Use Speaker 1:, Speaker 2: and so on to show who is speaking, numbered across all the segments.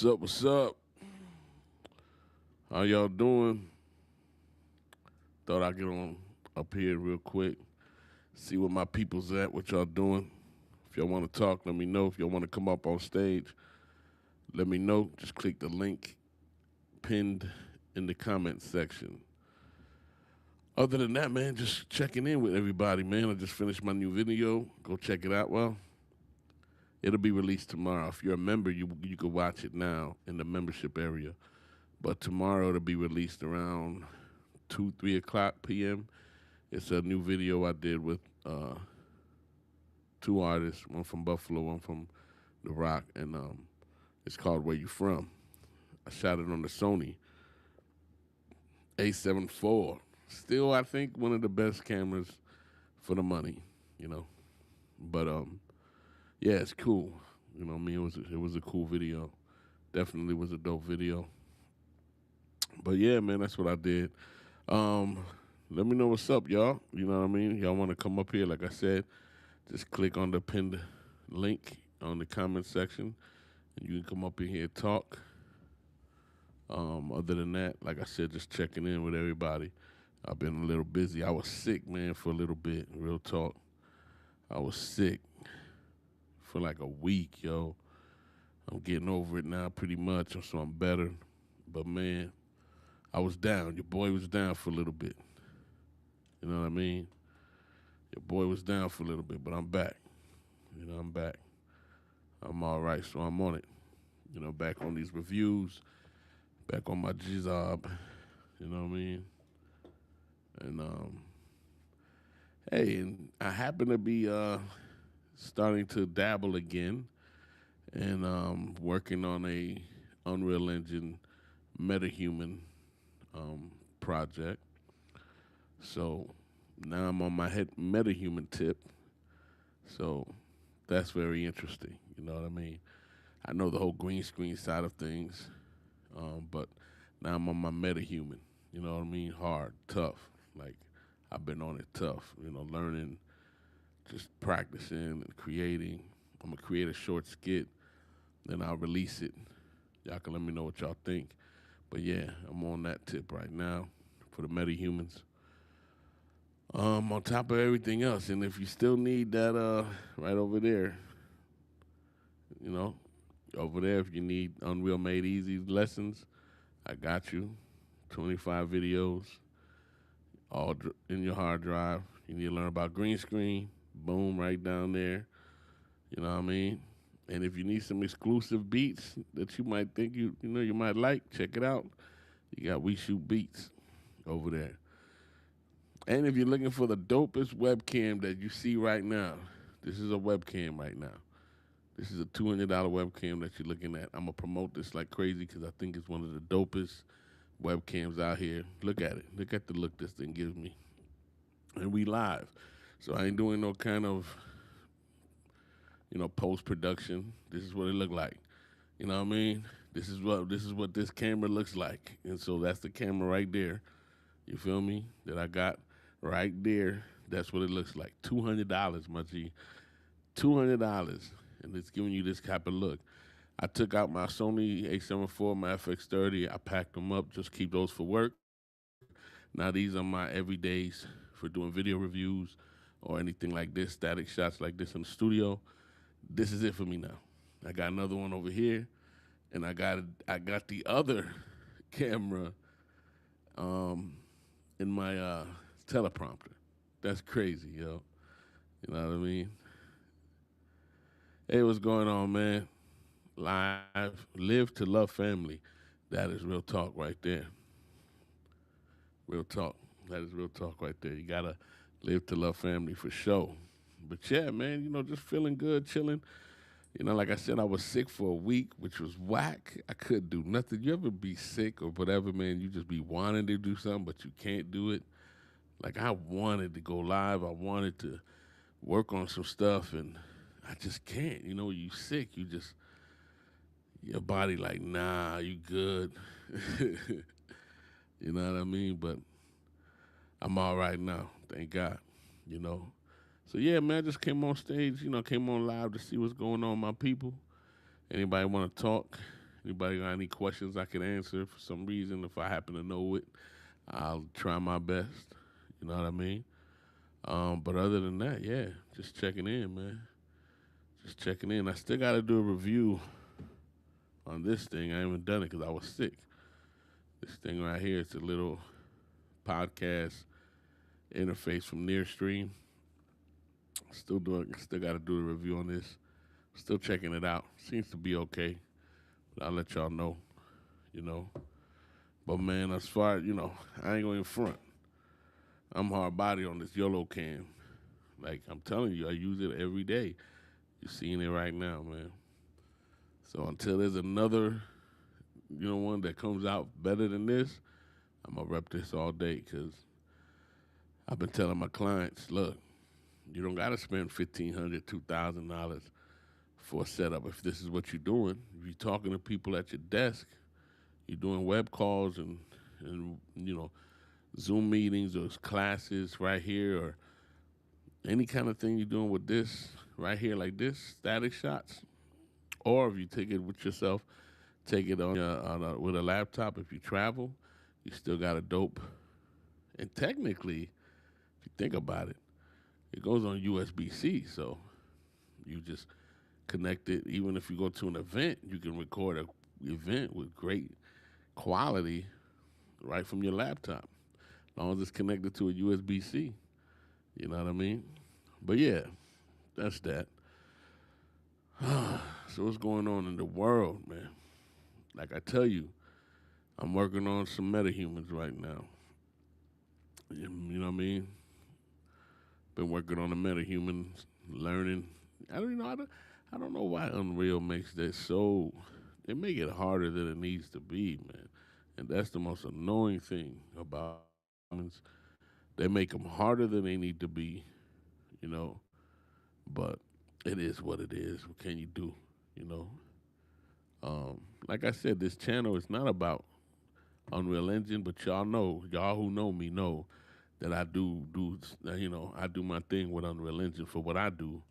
Speaker 1: What's up? What's up? How y'all doing? Thought I'd get on up here real quick, see where my people's at, what y'all doing. If y'all want to talk, let me know. If y'all want to come up on stage, let me know. Just click the link pinned in the comment section. Other than that, man, just checking in with everybody, man. I just finished my new video. Go check it out. Well, it'll be released tomorrow. If you're a member, you can watch it now in the membership area. But tomorrow it'll be released around 2, 3 o'clock p.m. It's a new video I did with two artists, one from Buffalo, one from The Rock, and it's called "Where You From." I shot it on the Sony A7 IV. Still, I think one of the best cameras for the money, you know. But yeah, it's cool. You know, what I mean, it was a cool video. Definitely was a dope video. But yeah, man, that's what I did. Um, Let me know what's up, y'all. You know what I mean? Y'all want to come up here? Like I said, just click on the pinned link on the comment section, and you can come up in here and talk. Other than that, like I said, just checking in with everybody. I've been a little busy. I was sick, man, for a little bit. Real talk. I was sick for like a week, yo. I'm getting over it now, pretty much, so I'm better. But man, I was down. Your boy was down for a little bit. You know what I mean? Your boy was down for a little bit, but I'm back. You know, I'm back. I'm all right, so I'm on it. You know, back on these reviews, back on my job. You know what I mean? And hey, and I happen to be starting to dabble again, and working on a Unreal Engine Metahuman project. So now I'm on my head Metahuman tip. So that's very interesting. You know what I mean? I know the whole green screen side of things, but now I'm on my metahuman. You know what I mean? Hard, tough. Like I've been on it tough. You know, learning, just practicing and creating. I'm gonna create a short skit, then I'll release it. Y'all can let me know what y'all think. But yeah, I'm on that tip right now for the metahumans. On top of everything else, and if you still need that, right over there, you know, over there, if you need Unreal Made Easy lessons, I got you. 25 videos, all in your hard drive. You need to learn about green screen, boom, right down there. You know what I mean? And if you need some exclusive beats that you might think you might like, check it out. You got We Shoot Beats over there. And if you're looking for the dopest webcam that you see right now, this is a webcam right now. This is a $200 webcam that you're looking at. I'm gonna promote this like crazy because I think it's one of the dopest webcams out here. Look at it. Look at the look this thing gives me. And we live. So I ain't doing no kind of, post production. This is what it look like. You know what I mean? This is what this camera looks like. And so that's the camera right there. You feel me? That I got right there. That's what it looks like. $200, my G. $200. And it's giving you this type of look. I took out my Sony A7 IV, my FX30. I packed them up, just keep those for work. Now these are my everydays for doing video reviews or anything like this, static shots like this in the studio. This is it for me now. I got another one over here, and I got the other camera in my teleprompter. That's crazy, yo. You know what I mean? Hey, what's going on, man? Live, live to love family. That is real talk right there. Real talk. That is real talk right there. You gotta live to love family for sure. But yeah, man, just feeling good, chilling. Like I said, I was sick for a week, which was whack. I couldn't do nothing. You ever be sick or whatever, man? You just be wanting to do something, but you can't do it. Like I wanted to go live. I wanted to work on some stuff, and I just can't. You sick. Your body like, nah, you good. You know what I mean? But I'm all right now, thank God. You know. So yeah, man, I just came on stage, came on live to see what's going on with my people. Anybody want to talk? Anybody got any questions I can answer for some reason? If I happen to know it, I'll try my best. You know what I mean? But other than that, yeah, just checking in, man. Just checking in. I still got to do a review on this thing. I haven't done it because I was sick. This thing right here, it's a little podcast interface from Nearstream. Still got to do a review on this. Still checking it out. Seems to be okay, but I'll let y'all know. You know. But man, as far as I ain't going in front. I'm hard body on this YOLO cam. Like I'm telling you, I use it every day. You're seeing it right now, man. So until there's another, one that comes out better than this, I'm gonna rep this all day because I've been telling my clients, look, you don't gotta spend $1,500, $2,000 for a setup if this is what you're doing. If you're talking to people at your desk, you're doing web calls and Zoom meetings or classes right here or any kind of thing you're doing with this right here like this, static shots, or if you take it with yourself, take it with a laptop. If you travel, you still got a dope. And technically, if you think about it, it goes on USB-C, so you just connect it. Even if you go to an event, you can record an event with great quality right from your laptop, as long as it's connected to a USB-C. You know what I mean? But yeah, that's that. So what's going on in the world, man? Like I tell you, I'm working on some metahumans right now. You know what I mean? Been working on the metahumans, learning. I don't know why Unreal makes that so. They make it harder than it needs to be, man. And that's the most annoying thing about humans. They make them harder than they need to be, you know. But it is what it is. What can you do, you know? Like I said, this channel is not about Unreal Engine, but y'all who know me know that I I do my thing with Unreal Engine for what I do.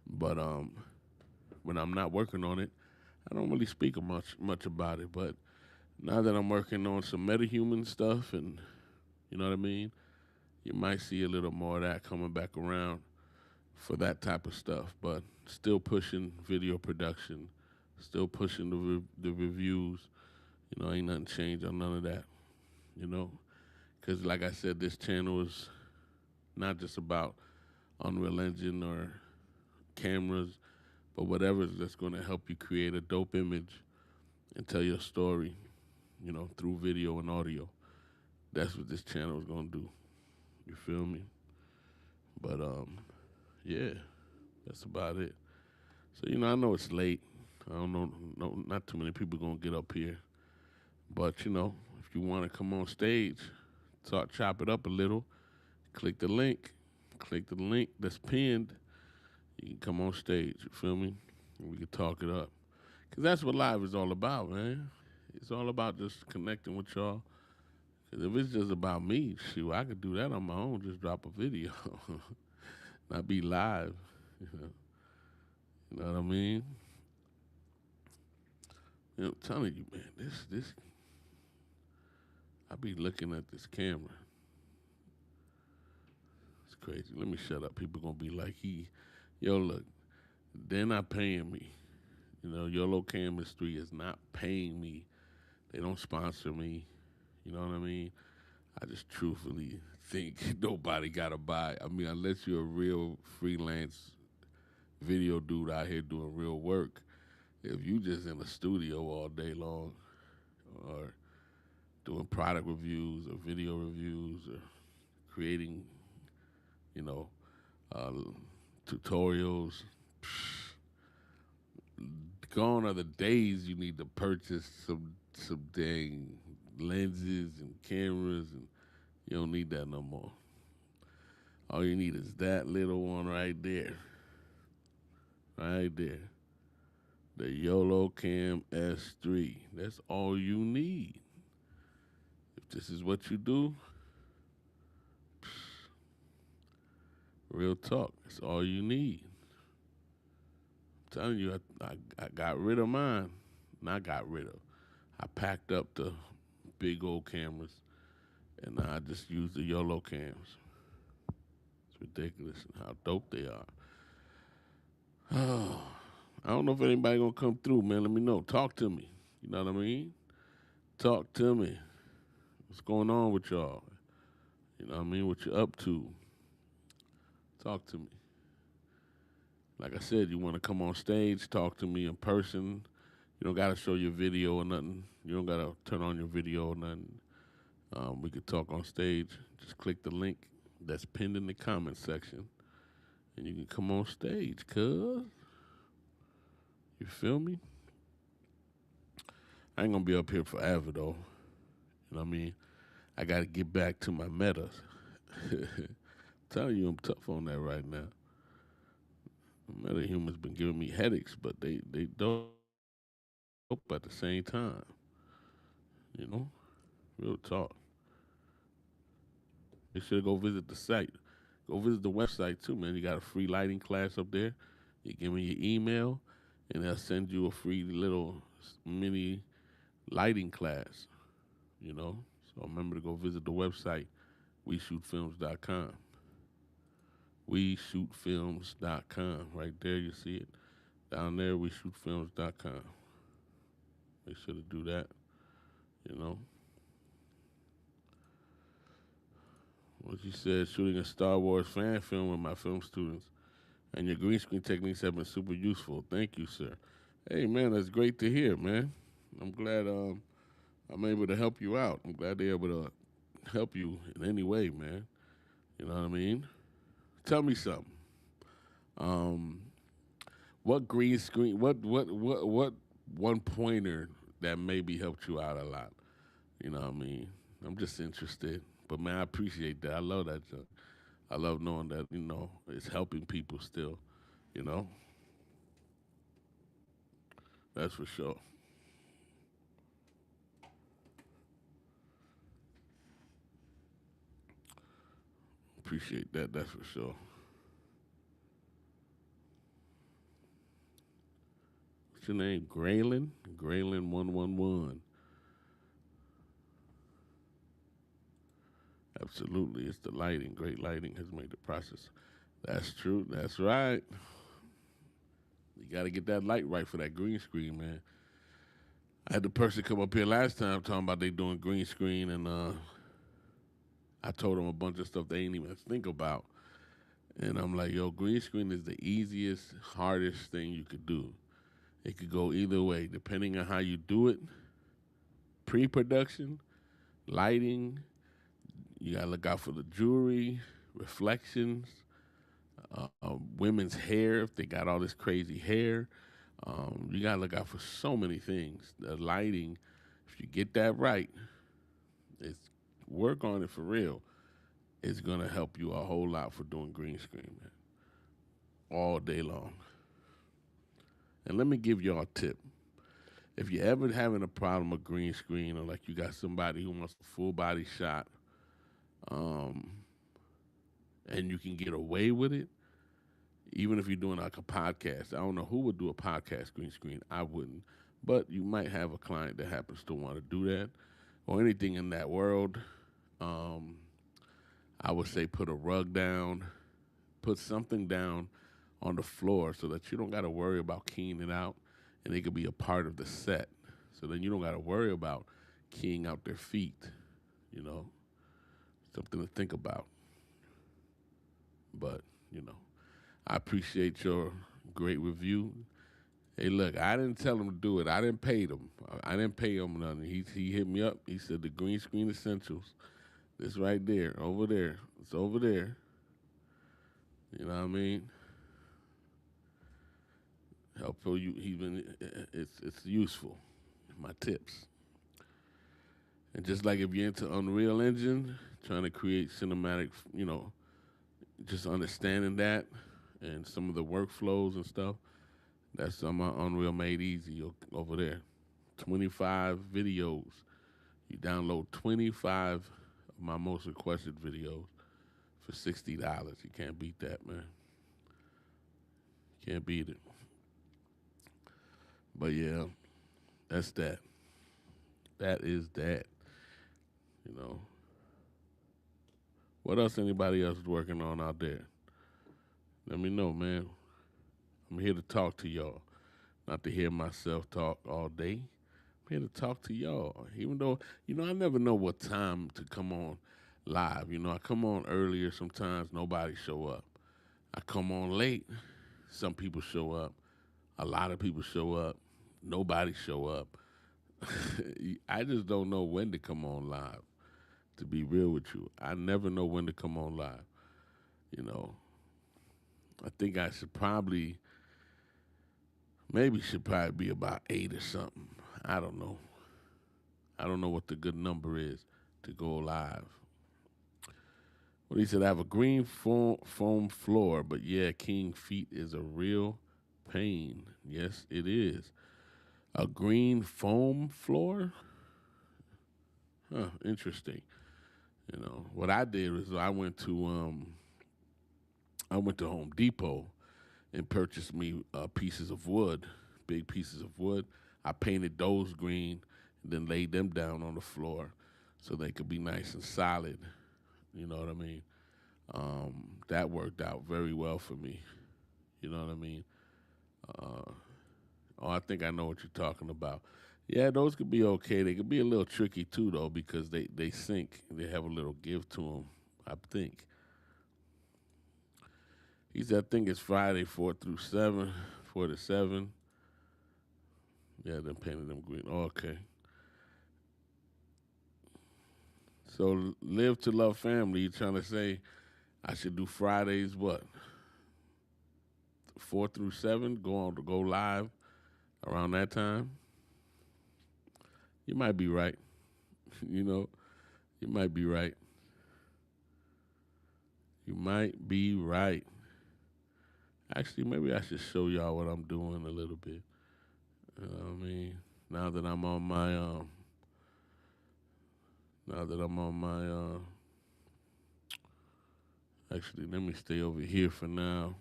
Speaker 1: But when I'm not working on it, I don't really speak much about it. But now that I'm working on some metahuman stuff, and you know what I mean, you might see a little more of that coming back around for that type of stuff. But still pushing video production, still pushing the reviews. Ain't nothing changed on none of that. You know, because like I said, this channel is not just about Unreal Engine or cameras, but whatever that's going to help you create a dope image and tell your story, through video and audio. That's what this channel is going to do. You feel me? But yeah, that's about it. So I know it's late. I don't know, no, not too many people gonna get up here. But if you want to come on stage, chop it up a little, click the link. Click the link that's pinned. You can come on stage. You feel me? And we can talk it up. Cause that's what live is all about, man. It's all about just connecting with y'all. Cause if it's just about me, shoot, I could do that on my own. Just drop a video, not be live. You know what I mean? I'm telling you, man. This. I be looking at this camera. It's crazy. Let me shut up. People gonna be like, yo, look, they're not paying me. YOLO Chemistry is not paying me. They don't sponsor me. You know what I mean? I just truthfully think nobody gotta buy. I mean, unless you're a real freelance video dude out here doing real work. If you just in the studio all day long, or doing product reviews or video reviews or creating, you know, uh, tutorials, gone are the days you need to purchase some dang lenses and cameras, and you don't need that no more. All you need is that little one right there. Right there. The YOLO Cam S3. That's all you need. If this is what you do, real talk, that's all you need. I'm telling you, I got rid of mine. Not got rid of. I packed up the big old cameras and I just use the YOLO cams. It's ridiculous how dope they are. Oh, I don't know if anybody gonna come through, man. Let me know. Talk to me. You know what I mean? Talk to me. What's going on with y'all? You know what I mean? What you up to? Talk to me. Like I said, you want to come on stage, talk to me in person. You don't got to show your video or nothing. You don't got to turn on your video or nothing. We could talk on stage. Just click the link that's pinned in the comment section, and you can come on stage, cuz. You feel me? I ain't going to be up here forever, though. You know what I mean? I got to get back to my metas. Telling you I'm tough on that right now. Metahuman's been giving me headaches, but they dope at the same time. You know? Real talk. They should go visit the site. Go visit the website too, man. You got a free lighting class up there. You give me your email, and they'll send you a free little mini lighting class. You know? So remember to go visit the website, WeShootFilms.com. WeShootFilms.com. Right there, you see it. Down there, WeShootFilms.com. Make sure to do that. You know? What you said, shooting a Star Wars fan film with my film students, and your green screen techniques have been super useful. Thank you, sir. Hey, man, that's great to hear, man. I'm glad I'm able to help you out. I'm glad they're able to help you in any way, man. You know what I mean? Tell me something. Um, what green screen? What one pointer that maybe helped you out a lot? You know what I mean? I'm just interested. But man, I appreciate that. I love that. I love knowing that, it's helping people still, you know? That's for sure. Appreciate that, that's for sure. What's your name? Graylin? Graylin111. Absolutely. It's the lighting. Great lighting has made the process. That's true. That's right. You got to get that light right for that green screen, man. I had the person come up here last time talking about they doing green screen, and I told them a bunch of stuff they ain't even think about. And I'm like, yo, green screen is the easiest, hardest thing you could do. It could go either way, depending on how you do it. Pre-production, lighting, you gotta look out for the jewelry, reflections, women's hair if they got all this crazy hair. You gotta look out for so many things. The lighting, if you get that right, it's work on it for real. It's gonna help you a whole lot for doing green screen, man, all day long. And let me give y'all a tip. If you're ever having a problem with green screen, or like you got somebody who wants a full body shot, um, and you can get away with it, even if you're doing like a podcast. I don't know who would do a podcast green screen. I wouldn't. But you might have a client that happens to want to do that, or anything in that world. Um, I would say put a rug down, put something down on the floor so that you don't got to worry about keying it out, and it could be a part of the set. So then you don't got to worry about keying out their feet. You know, something to think about. But I appreciate your great review. Hey, look, I didn't tell him to do it. I didn't pay him. I didn't pay him nothing. He hit me up. He said the green screen essentials. It's right there, over there. It's over there. You know what I mean? Helpful. You even it's useful. My tips. And just like if you're into Unreal Engine, trying to create cinematic, just understanding that and some of the workflows and stuff, that's on my Unreal Made Easy over there. 25 videos. You download 25 of my most requested videos for $60. You can't beat that, man. Can't beat it. But yeah, That's that. That is that. You know. What else anybody else is working on out there? Let me know, man. I'm here to talk to y'all, not to hear myself talk all day. I'm here to talk to y'all. Even though, I never know what time to come on live. I come on earlier sometimes, nobody show up. I come on late, some people show up. A lot of people show up. Nobody show up. I just don't know when to come on live, to be real with you. I never know when to come on live. You know, I think I should probably, maybe should probably be about 8 or something. I don't know. I don't know what the good number is to go live. Well, he said, I have a green foam floor, but yeah, King Feet is a real pain. Yes, it is. A green foam floor? Huh, interesting. What I did was I went to Home Depot and purchased me pieces of wood, big pieces of wood. I painted those green and then laid them down on the floor so they could be nice and solid. You know what I mean? That worked out very well for me. You know what I mean? Uh, oh, I think I know what you're talking about. Yeah, those could be okay. They could be a little tricky too, though, because they sink. They have a little give to them. I think. He said, I think it's Friday, 4 through 7, 4 to 7. Yeah, them painted them green. Oh, okay. So live to love family. You trying to say I should do Fridays? What 4 through 7? Go live around that time. You might be right. you know, you might be right. You might be right. Actually, maybe I should show y'all what I'm doing a little bit. You know what I mean? Now that I'm on my now that I'm on my actually let me stay over here for now.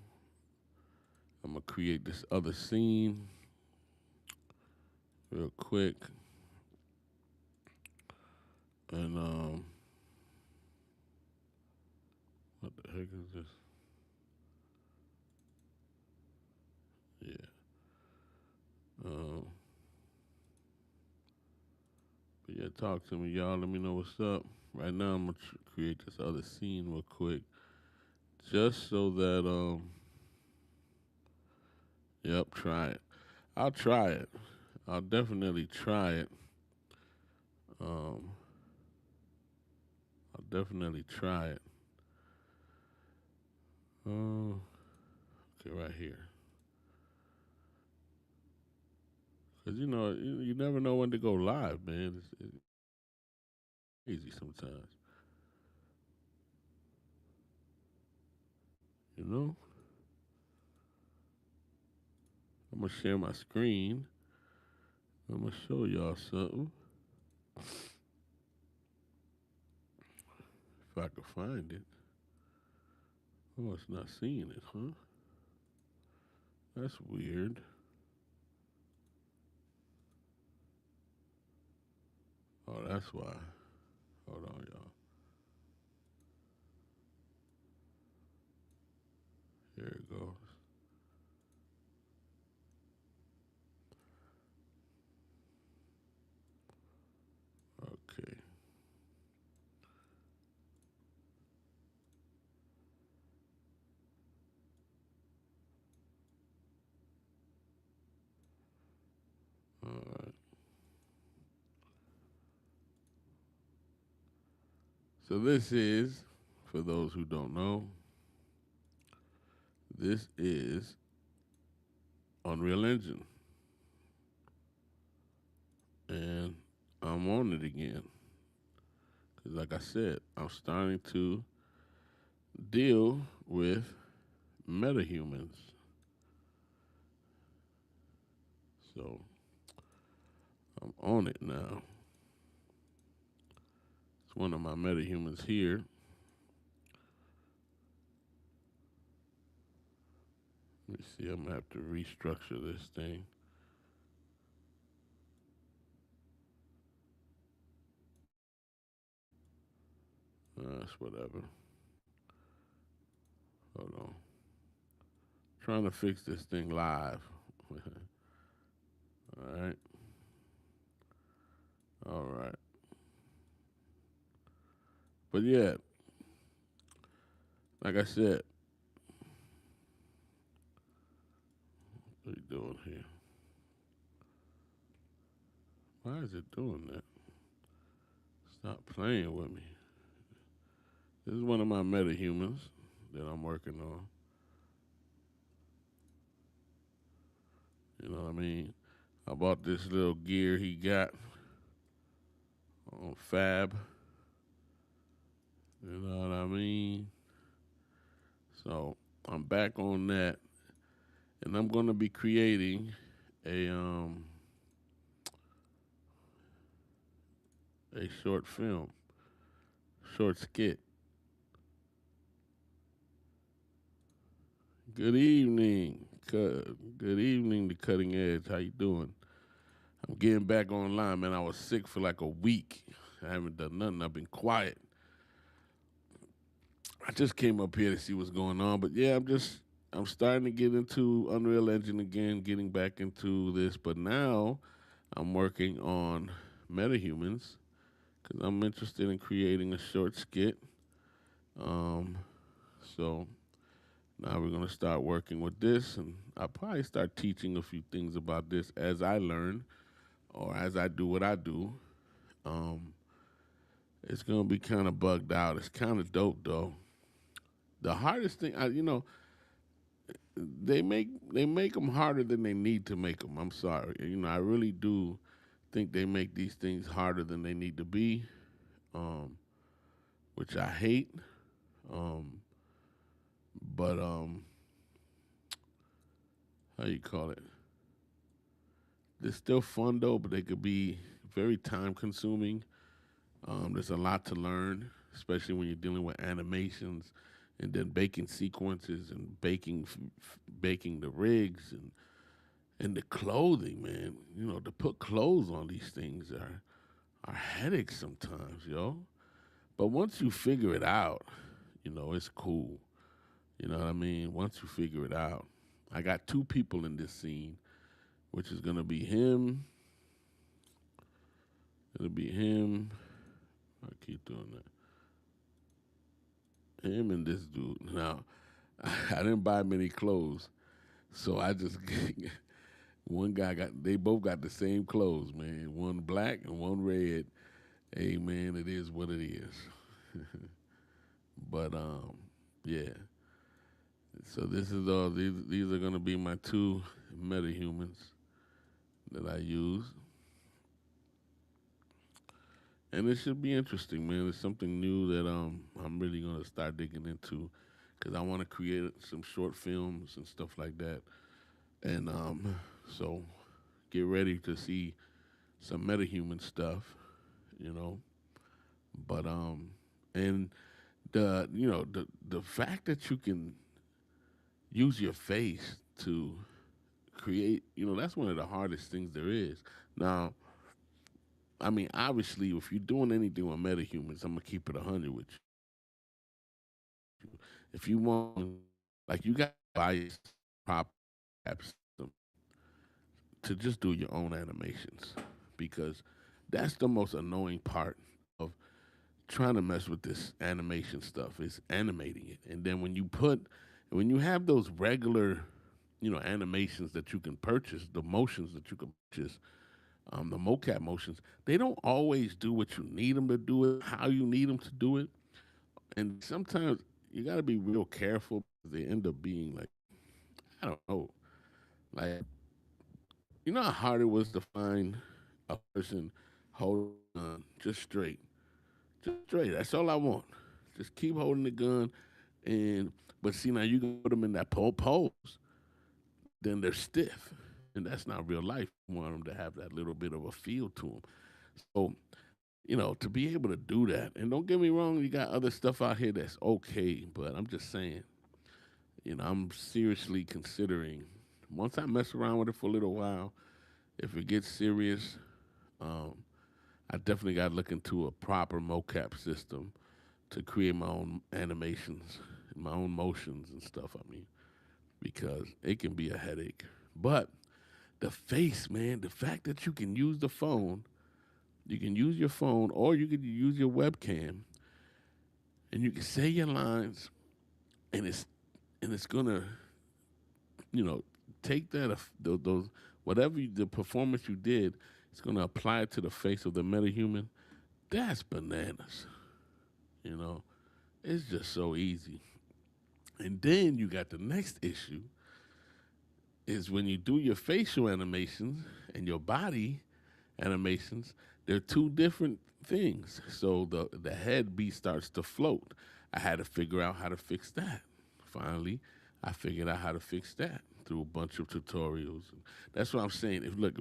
Speaker 1: I'm gonna create this other scene real quick. And what the heck is this? Yeah. Um but yeah, talk to me, y'all. Let me know what's up. Right now I'm gonna create this other scene real quick. Just so that yep, try it. I'll try it. I'll definitely try it. Um I'll definitely try it. Uh, okay, right here. Cause you never know when to go live, man. It's easy sometimes. You know. I'm gonna share my screen. I'm gonna show y'all something if I can find it. Oh, it's not seeing it, huh? That's weird. Oh, that's why. Hold on, y'all. Here it goes. Okay. All right. So this is, for those who don't know, this is Unreal Engine, and I'm on it again. Cause like I said, I'm starting to deal with metahumans. So I'm on it now. It's one of my metahumans here. Let me see. I'm gonna have to restructure this thing. That's whatever. Hold on. Trying to fix this thing live. All right. All right. But yeah, like I said, what are you doing here? Why is it doing that? Stop playing with me. This is one of my metahumans that I'm working on. You know what I mean? I bought this little gear he got on Fab. You know what I mean? So I'm back on that, and I'm gonna be creating a a short film, short skit. Good evening, good evening to Cutting Edge. How you doing? I'm getting back online, man. I was sick for like a week. I haven't done nothing. I've been quiet. I just came up here to see what's going on, but yeah, I'm starting to get into Unreal Engine again, getting back into this. But now I'm working on Metahumans because I'm interested in creating a short skit. Um, so now we're gonna start working with this, and I'll probably start teaching a few things about this as I learn or as I do what I do. Um, it's gonna be kind of bugged out. It's kind of dope though. The hardest thing, they make them harder than they need to make them. I'm sorry, I really do think they make these things harder than they need to be, um, which I hate. Um, but how you call it? They're still fun though, but they could be very time consuming. There's a lot to learn, especially when you're dealing with animations and then baking sequences and baking the rigs and the clothing, man. To put clothes on these things are headaches sometimes, yo. But once you figure it out, it's cool. You know what I mean? Once you figure it out. I got two people in this scene, which is gonna be him. It'll be him. I keep doing that. Him and this dude. Now, I didn't buy many clothes, so I just one guy got. They both got the same clothes, man. One black and one red. Hey, man, it is what it is. But yeah. So this is all. These are gonna be my two metahumans that I use, and it should be interesting, man. It's something new that I'm really gonna start digging into, because I want to create some short films and stuff like that, and so get ready to see some metahuman stuff, you know. But and the fact that you can use your face to create, that's one of the hardest things there is. Now, I mean, obviously, if you're doing anything with metahumans, I'm gonna keep it 100 with you. If you want, like, you got to buy prop apps to just do your own animations, because that's the most annoying part of trying to mess with this animation stuff is animating it. And then when you have those regular, animations that you can purchase, the motions that you can purchase, the mocap motions, they don't always do what you need them to do it, how you need them to do it. And sometimes you got to be real careful because they end up being like, I don't know, like, how hard it was to find a person holding a gun just straight. Just straight. That's all I want. Just keep holding the gun. But see, now you can put them in that pose, then they're stiff. And that's not real life. You want them to have that little bit of a feel to them. So, to be able to do that, and don't get me wrong, you got other stuff out here that's okay, but I'm just saying, I'm seriously considering, once I mess around with it for a little while, if it gets serious, um, I definitely got to look into a proper mocap system to create my own animations, my own motions and stuff. I mean, because it can be a headache. But the face, man, the fact that you can use the phone, you can use your phone or you can use your webcam and you can say your lines and it's gonna, you know, take that those whatever the performance you did, it's gonna apply it to the face of the metahuman. That's bananas. You know, it's just so easy. And then you got the next issue is when you do your facial animations and your body animations, they're two different things. So the head beat starts to float. I had to figure out how to fix that. Finally, I figured out how to fix that through a bunch of tutorials. That's what I'm saying. If look,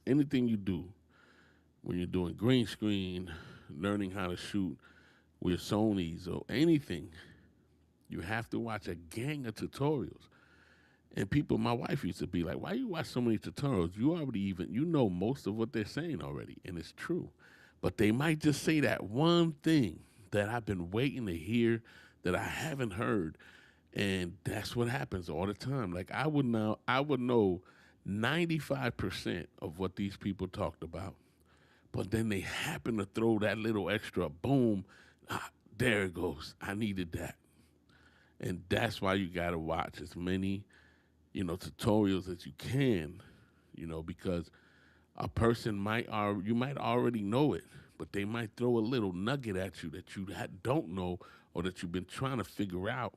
Speaker 1: anything you do when you're doing green screen, learning how to shoot with Sony's or anything, you have to watch a gang of tutorials. And people, my wife used to be like, "Why you watch so many tutorials? You already you know most of what they're saying already," and it's true. But they might just say that one thing that I've been waiting to hear that I haven't heard, and that's what happens all the time. Like I would know 95% of what these people talked about, but then they happen to throw that little extra boom. Ah, there it goes. I needed that, and that's why you got to watch as many tutorials as you can, because a person you might already know it, but they might throw a little nugget at you that you don't know or that you've been trying to figure out,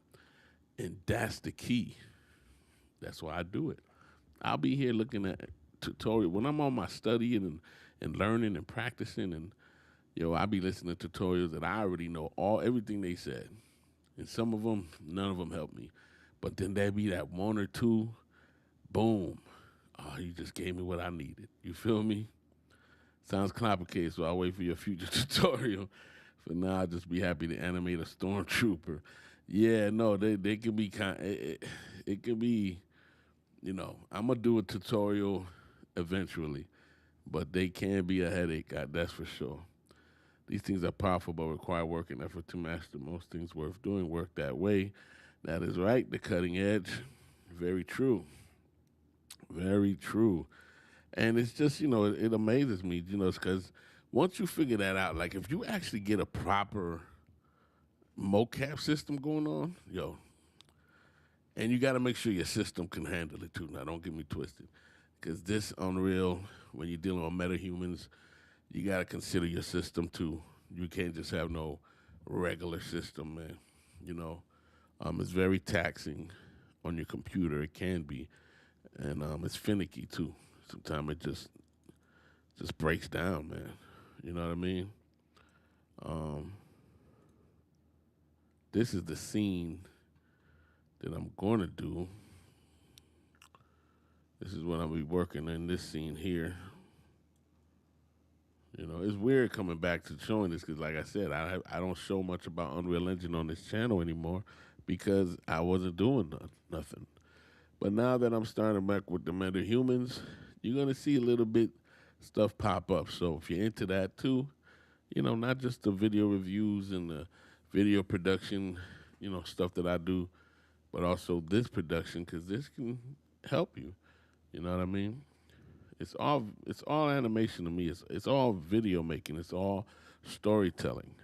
Speaker 1: and that's the key. That's why I do it. I'll be here looking at tutorial when I'm on my studying and learning and practicing, and I'll be listening to tutorials that I already know everything they said, and some of them, none of them help me, but then there be that one or two, boom. Oh, you just gave me what I needed. You feel me? Sounds complicated, so I'll wait for your future tutorial. For now, I'll just be happy to animate a stormtrooper. Yeah, no, they can be it can be, I'm gonna do a tutorial eventually, but they can be a headache. That's for sure. These things are powerful, but require work and effort to master. Most things worth doing work that way. That is right. The cutting edge. Very true. Very true. And it's just, it amazes me, because once you figure that out, like if you actually get a proper mocap system going on, and you got to make sure your system can handle it too. Now, don't get me twisted, because this Unreal, when you're dealing with metahumans, you got to consider your system too. You can't just have no regular system, man. It's very taxing on your computer. It can be, and it's finicky too. Sometimes it just breaks down, man. You know what I mean? Um, this is the scene that I'm going to do. This is what I'll be working in this scene here. It's weird coming back to showing this because, like I said, I don't show much about Unreal Engine on this channel anymore because I wasn't doing nothing. But now that I'm starting back with the metahumans, you're gonna see a little bit stuff pop up. So if you're into that too, not just the video reviews and the video production, stuff that I do, but also this production because this can help you. You know what I mean? It's all animation to me. It's all video making. It's all storytelling.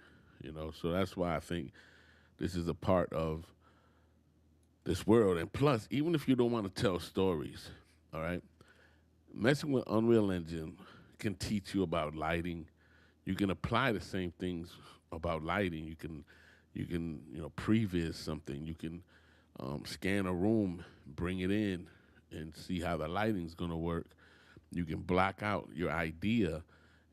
Speaker 1: So that's why I think this is a part of this world. And plus, even if you don't want to tell stories, all right, messing with Unreal Engine can teach you about lighting. You can apply the same things about lighting. You can previs something. You can scan a room, bring it in, and see how the lighting's gonna work. You can block out your idea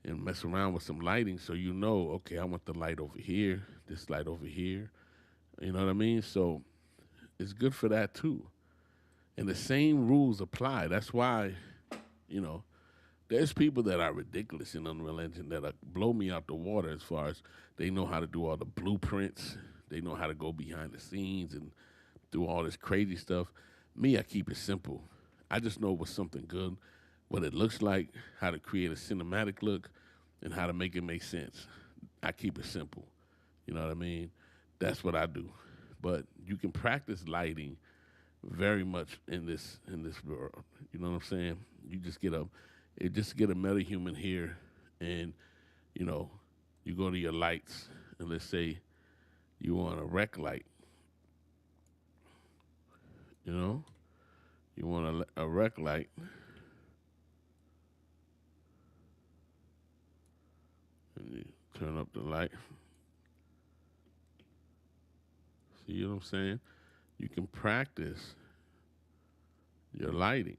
Speaker 1: and mess around with some lighting so okay, I want the light over here, this light over here. You know what I mean? So it's good for that too. And the same rules apply. That's why, you know, there's people that are ridiculous in Unreal Engine that blow me out the water as far as they know how to do all the blueprints. They know how to go behind the scenes and do all this crazy stuff. Me, I keep it simple. I just know what's something good, what it looks like, how to create a cinematic look, and how to make it make sense. I keep it simple. You know what I mean? That's what I do. But you can practice lighting very much in this world. You know what I'm saying? You just get a metahuman here, and you know, you go to your lights, and let's say you want a rec light. You know, you want a rec light, and you turn up the light. See what I'm saying? You can practice your lighting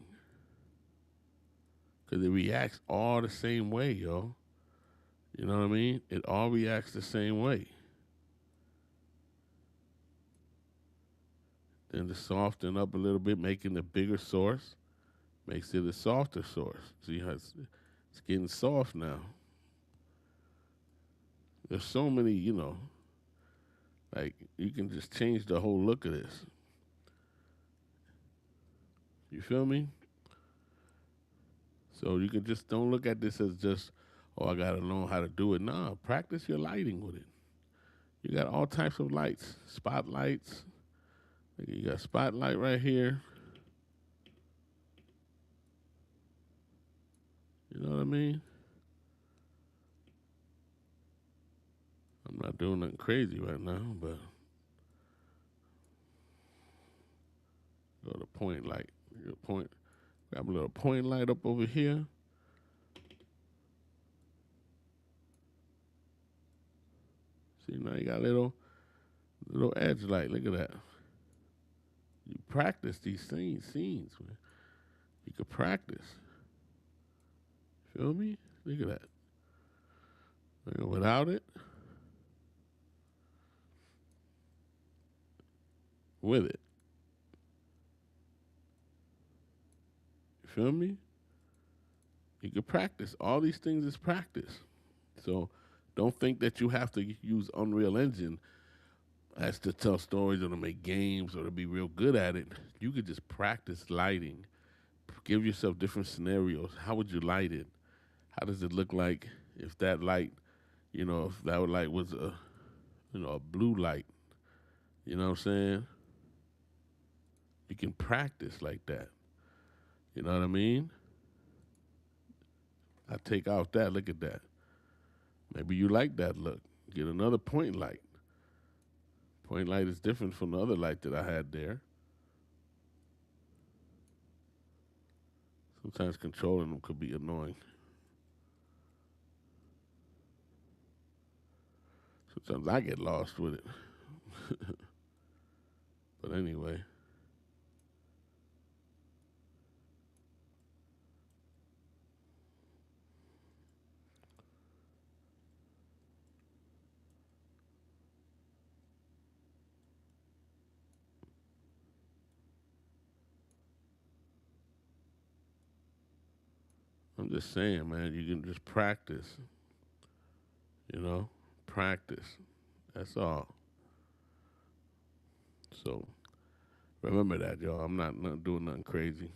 Speaker 1: because it reacts all the same way, yo. You know what I mean? It all reacts the same way. Then to soften up a little bit, making the bigger source makes it a softer source. See how it's getting soft now. There's so many, like you can just change the whole look of this. You feel me? So you can just don't look at this as just, oh, I gotta learn how to do it. Nah, practice your lighting with it. You got all types of lights, spotlights. You got spotlight right here. You know what I mean? I'm not doing nothing crazy right now, but go to point light. Point. Got a little point light up over here. See now you got a little edge light. Look at that. You practice these scenes, man. You can practice. Feel me? Look at that. Without it, with it. You feel me? You can practice. All these things is practice. So don't think that you have to use Unreal Engine as to tell stories or to make games or to be real good at it. You could just practice lighting. Give yourself different scenarios. How would you light it? How does it look like if that light, if that light was a blue light? You know what I'm saying? You can practice like that. You know what I mean? I take out that. Look at that. Maybe you like that look. Get another point light. Point light is different from the other light that I had there. Sometimes controlling them could be annoying. Sometimes I get lost with it. But anyway. I'm just saying, man, you can just practice. Practice. That's all. So remember that, y'all. I'm not doing nothing crazy.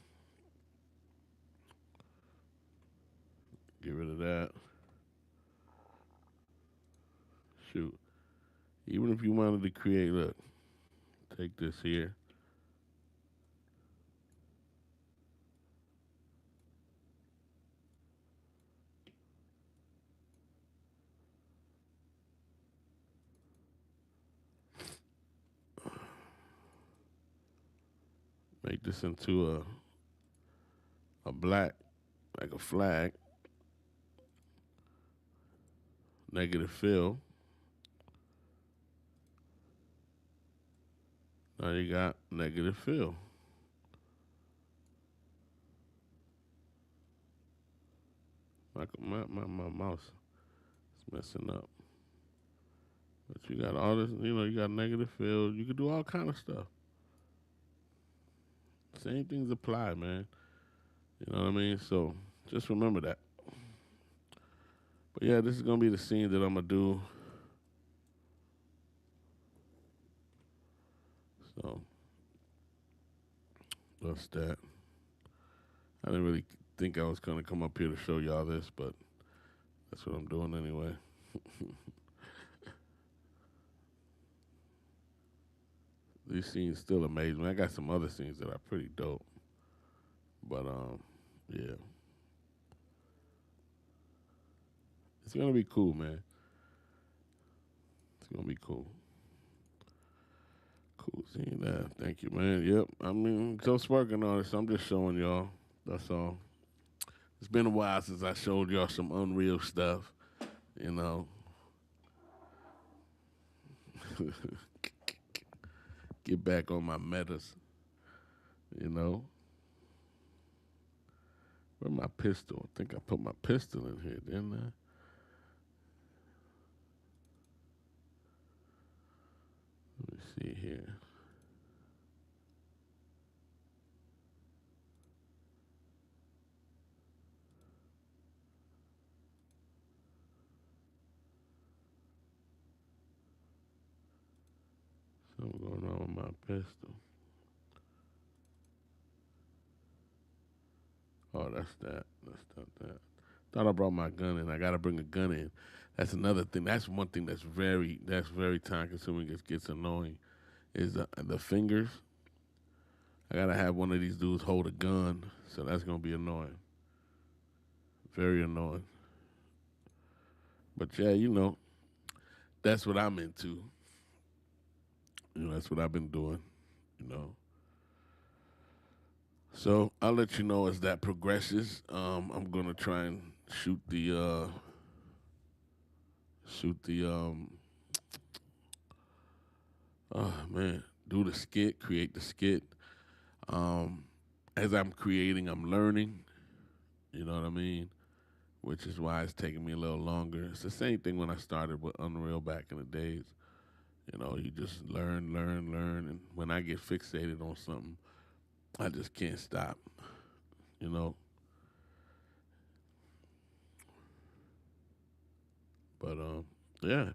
Speaker 1: Get rid of that. Shoot. Even if you wanted to create, look, take this here. Make this into a black, like a flag, negative fill. Now you got negative fill. Like my mouse is messing up. But you got all this, you got negative fill. You can do all kind of stuff. Same things apply, man. You know what I mean? So just remember that. But yeah, this is gonna be the scene that I'm gonna do. So that's that. I didn't really think I was gonna come up here to show y'all this, but that's what I'm doing anyway. These scenes still amaze me. I got some other scenes that are pretty dope, but yeah, it's gonna be cool, man. It's gonna be cool. Cool seeing that. Thank you, man. Yep. I mean, just working on it. So I'm just showing y'all. That's all. It's been a while since I showed y'all some Unreal stuff. You know, get back on my metas. You know, where my pistol? I think I put my pistol in here, didn't I? Let me see here. Something going on with my pistol. Oh, that's that. That's that. Thought I brought my gun in. I gotta bring a gun in. That's another thing. That's one thing that's very time consuming. It gets annoying. Is the fingers. I gotta have one of these dudes hold a gun, so that's gonna be annoying. Very annoying. But yeah, that's what I'm into. That's what I've been doing. You know. So I'll let you know as that progresses. I'm gonna try and shoot the oh man, do the skit, create the skit. Um, as I'm creating, I'm learning. You know what I mean? Which is why it's taking me a little longer. It's the same thing when I started with Unreal back in the days. You just learn, learn, learn, and when I get fixated on something, I just can't stop. You know, but yeah,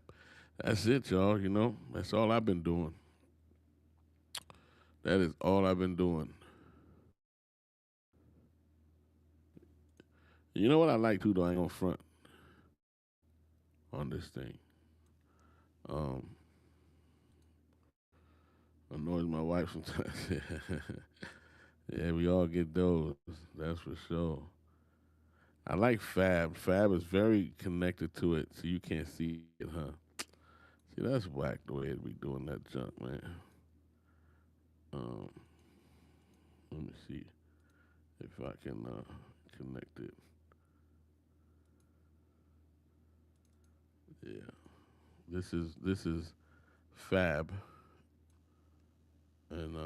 Speaker 1: that's it, y'all. That's all I've been doing. That is all I've been doing. You know what I like too, though. I ain't gonna front on this thing. Um, Annoys my wife sometimes. Yeah, we all get those. That's for sure. I like Fab. Fab is very connected to it, so you can't see it, huh? See, that's whack the way it be doing that junk, man. Um, Let me see if I can connect it. Yeah, this is Fab, and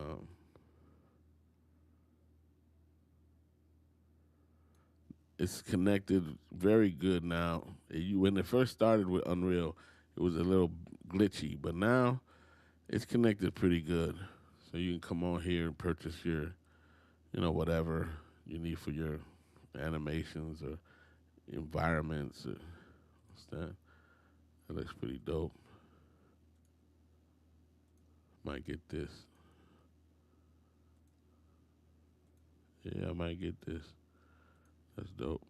Speaker 1: it's connected very good now. When it first started with Unreal, it was a little glitchy, but now it's connected pretty good. So you can come on here and purchase your, whatever you need for your animations or environments. Or what's that? That looks pretty dope. Might get this. Yeah, I might get this. That's dope.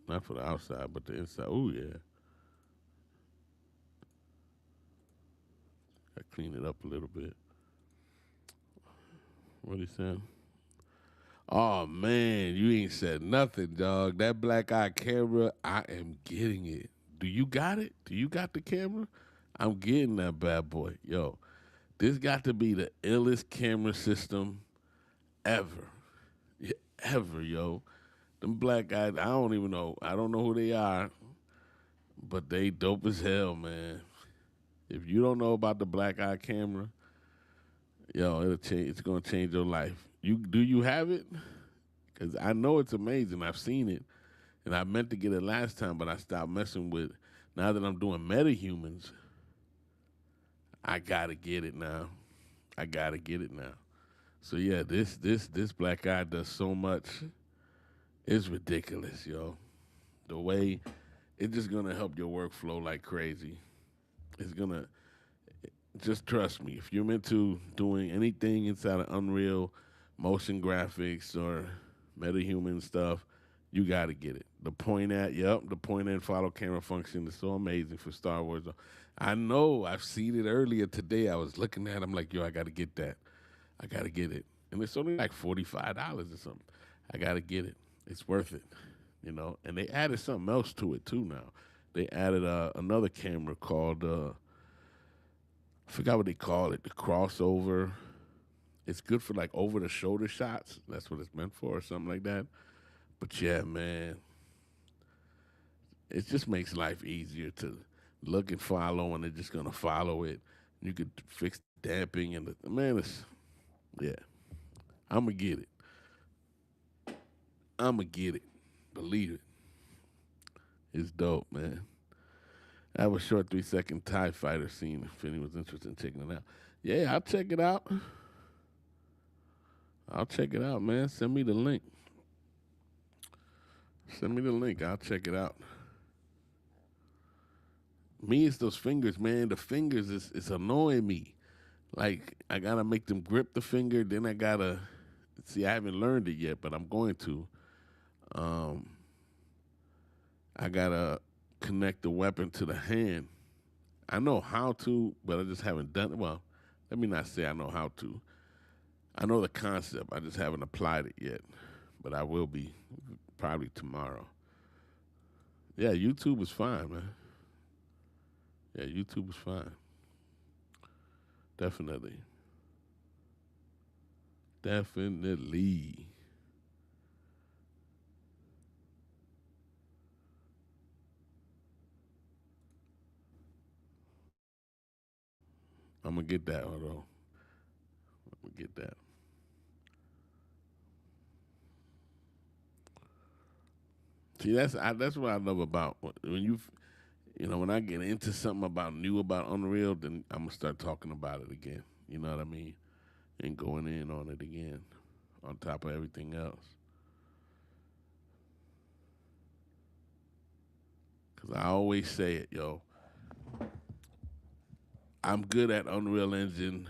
Speaker 1: Not for the outside, but the inside. Oh yeah, I clean it up a little bit. What he said? Oh man, you ain't said nothing, dog. That black eye camera, I am getting it. Do you got it? Do you got the camera? I'm getting that bad boy. Yo, this got to be the illest camera system ever. Yeah, ever, yo. Them black guys, I don't even know. I don't know who they are, but they dope as hell, man. If you don't know about the black eye camera, yo, it'll change. It's gonna change your life. You have it? Cause I know it's amazing. I've seen it, and I meant to get it last time, but I stopped messing with. Now that I'm doing metahumans, I gotta get it now. I gotta get it now. So yeah, this black guy does so much. It's ridiculous, yo. The way it's just gonna help your workflow like crazy. It's gonna just trust me. If you're into doing anything inside of Unreal, motion graphics or metahuman stuff, you gotta get it. The point and follow camera function is so amazing for Star Wars. I know I've seen it earlier today. I was looking at it, I'm like, yo, I gotta get that. I gotta get it, and it's only like $45 or something. I gotta get it. It's worth it, you know. And they added something else to it too now. They added another camera called I forgot what they call it, the crossover. It's good for like over the shoulder shots. That's what it's meant for, or something like that. But yeah, man, it just makes life easier to look and follow, and they're just gonna follow it. You could fix the damping and the man. It's yeah. I'm gonna get it. I'm gonna get it. Believe it. It's dope, man. I have a short 3-second TIE fighter scene if anyone was interested in checking it out. Yeah, I'll check it out. I'll check it out, man. Send me the link. Send me the link. I'll check it out. Me, it's those fingers, man. The fingers is annoying me. Like I gotta make them grip the finger. Then I gotta see. I haven't learned it yet, but I'm going to. Um, I gotta connect the weapon to the hand. I know how to, but I just haven't done it. Well, let me not say I know how to. I know the concept. I just haven't applied it yet, but I will be probably tomorrow. Yeah, YouTube is fine, man. Yeah, YouTube is fine. Definitely. Definitely. I'm gonna get that. Hold on. I'm gonna get that. See, that's what I love about when you know when I get into something about new about Unreal, then I'm gonna start talking about it again. You know what I mean? And going in on it again, on top of everything else. Cause I always say it, yo. I'm good at Unreal Engine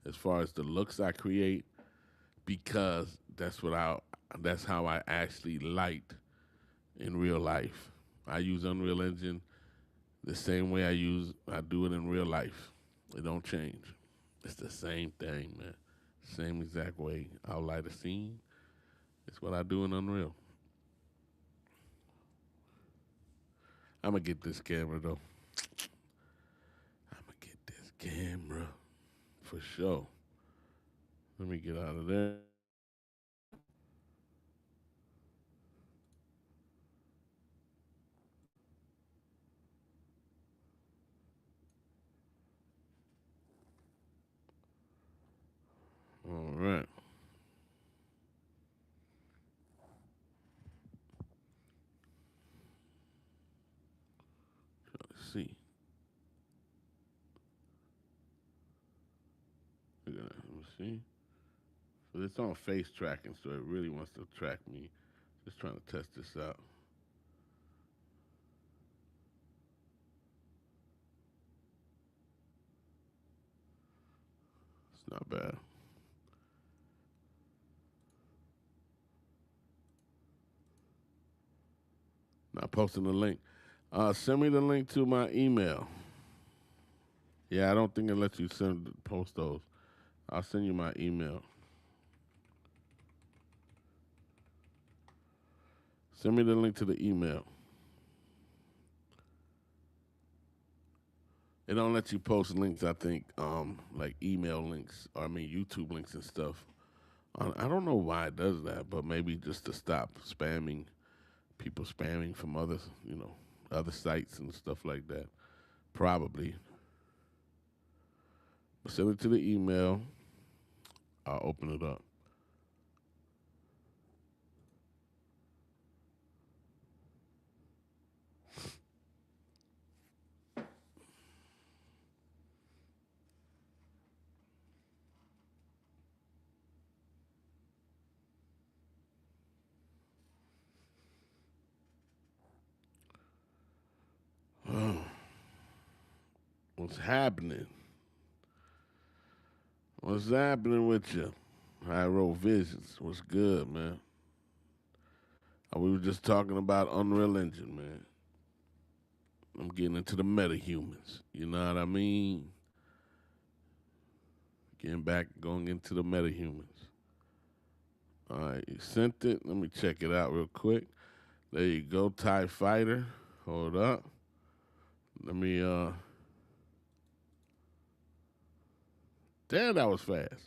Speaker 1: as far as the looks I create because that's how I actually light in real life. I use Unreal Engine the same way I do it in real life. It don't change. It's the same thing, man. Same exact way I'll light a scene. It's what I do in Unreal. I'm gonna get this camera though. I'm gonna get this camera for sure. Let me get out of there. All right. Let's see. Let me see. So it's on face tracking, so it really wants to track me. Just trying to test this out. It's not bad. Not posting the link. Send me the link to my email. Yeah, I don't think it lets you post those. I'll send you my email. Send me the link to the email. It don't let you post links. I think, like email links, or I mean YouTube links and stuff. I don't know why it does that, but maybe just to stop spamming people spamming from other sites and stuff like that. Probably. But send it to the email. I'll open it up. What's happening? What's happening with you? High Road Visions. What's good, man? We were just talking about Unreal Engine, man. I'm getting into the metahumans. You know what I mean? Getting back, going into the metahumans. All right, you sent it. Let me check it out real quick. There you go, TIE Fighter. Hold up. Let me damn, that was fast.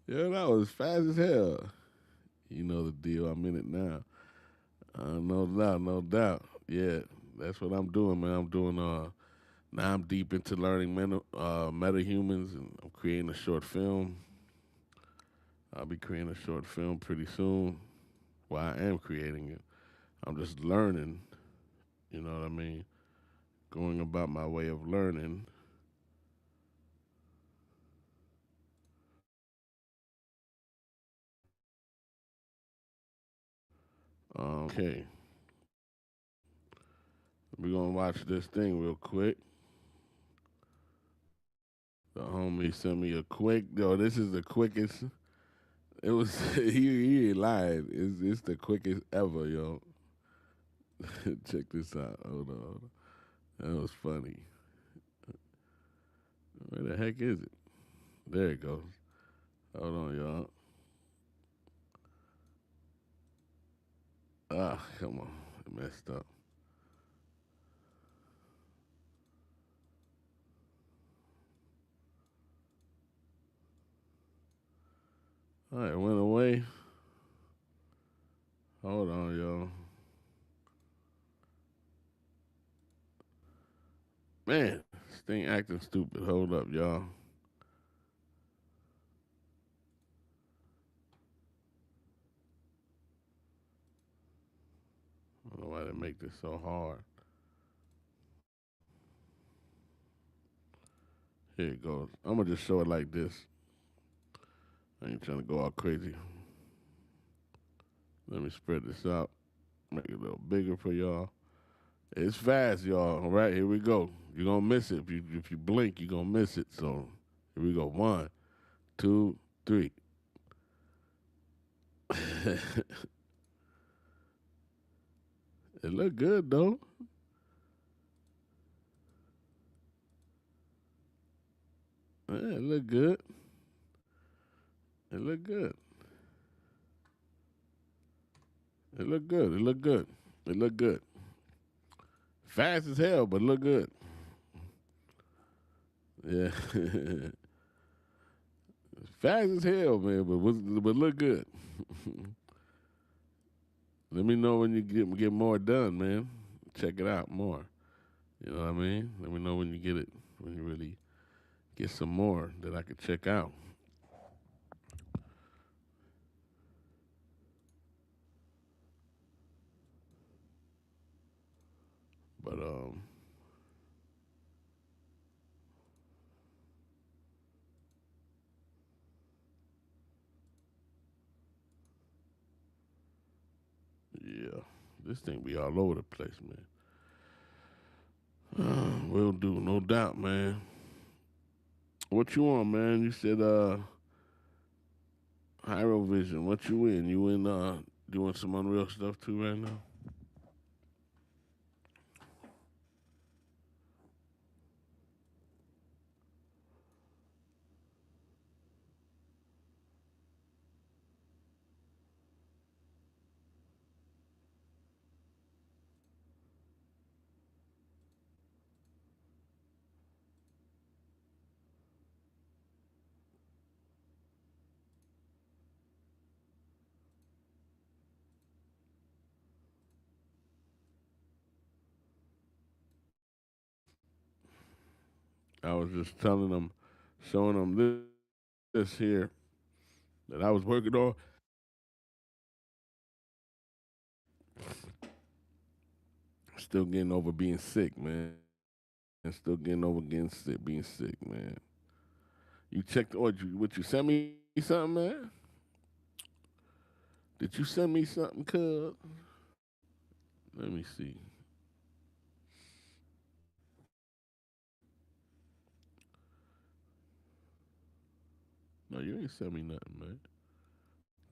Speaker 1: Yeah, that was fast as hell. You know the deal. I'm in it now. No doubt, no doubt. Yeah, that's what I'm doing, man. I'm doing now I'm deep into learning metahumans, and I'm creating a short film. I'll be creating a short film pretty soon. Well, I am creating it. I'm just learning. You know what I mean? Going about my way of learning. Okay, we're gonna watch this thing real quick. The homie sent me a quick. Yo, this is the quickest. It was he ain't lying. It's the quickest ever, yo. Check this out. Hold on, hold on. That was funny. Where the heck is it? There it goes. Hold on, y'all. Ah, come on. I messed up. All right, it went away. Hold on, y'all. Man, this thing acting stupid. Hold up, y'all. I don't know why they make this so hard. Here it goes. I'm gonna just show it like this. I ain't trying to go all crazy. Let me spread this out. Make it a little bigger for y'all. It's fast, y'all. All right, here we go. You're gonna miss it. If you blink, you're gonna miss it. So here we go. One, two, three. It look good though. Yeah, it look good. It look good. It look good. It look good. It look good. Fast as hell, but look good. Yeah. Fast as hell, man, but look good. Let me know when you get more done, man. Check it out more. You know what I mean? Let me know when you get it, when you really get some more that I could check out. But yeah, this thing be all over the place, man. Will do, no doubt, man. What you on, man? You said Hyro Vision. What you in? You in doing some Unreal stuff too right now? I was just telling them, showing them this here that I was working on. Still getting over being sick, man. And still getting over getting sick, being sick, man. You checked what you sent me something, man? Did you send me something, cuz? Let me see. No, you ain't sent me nothing, man.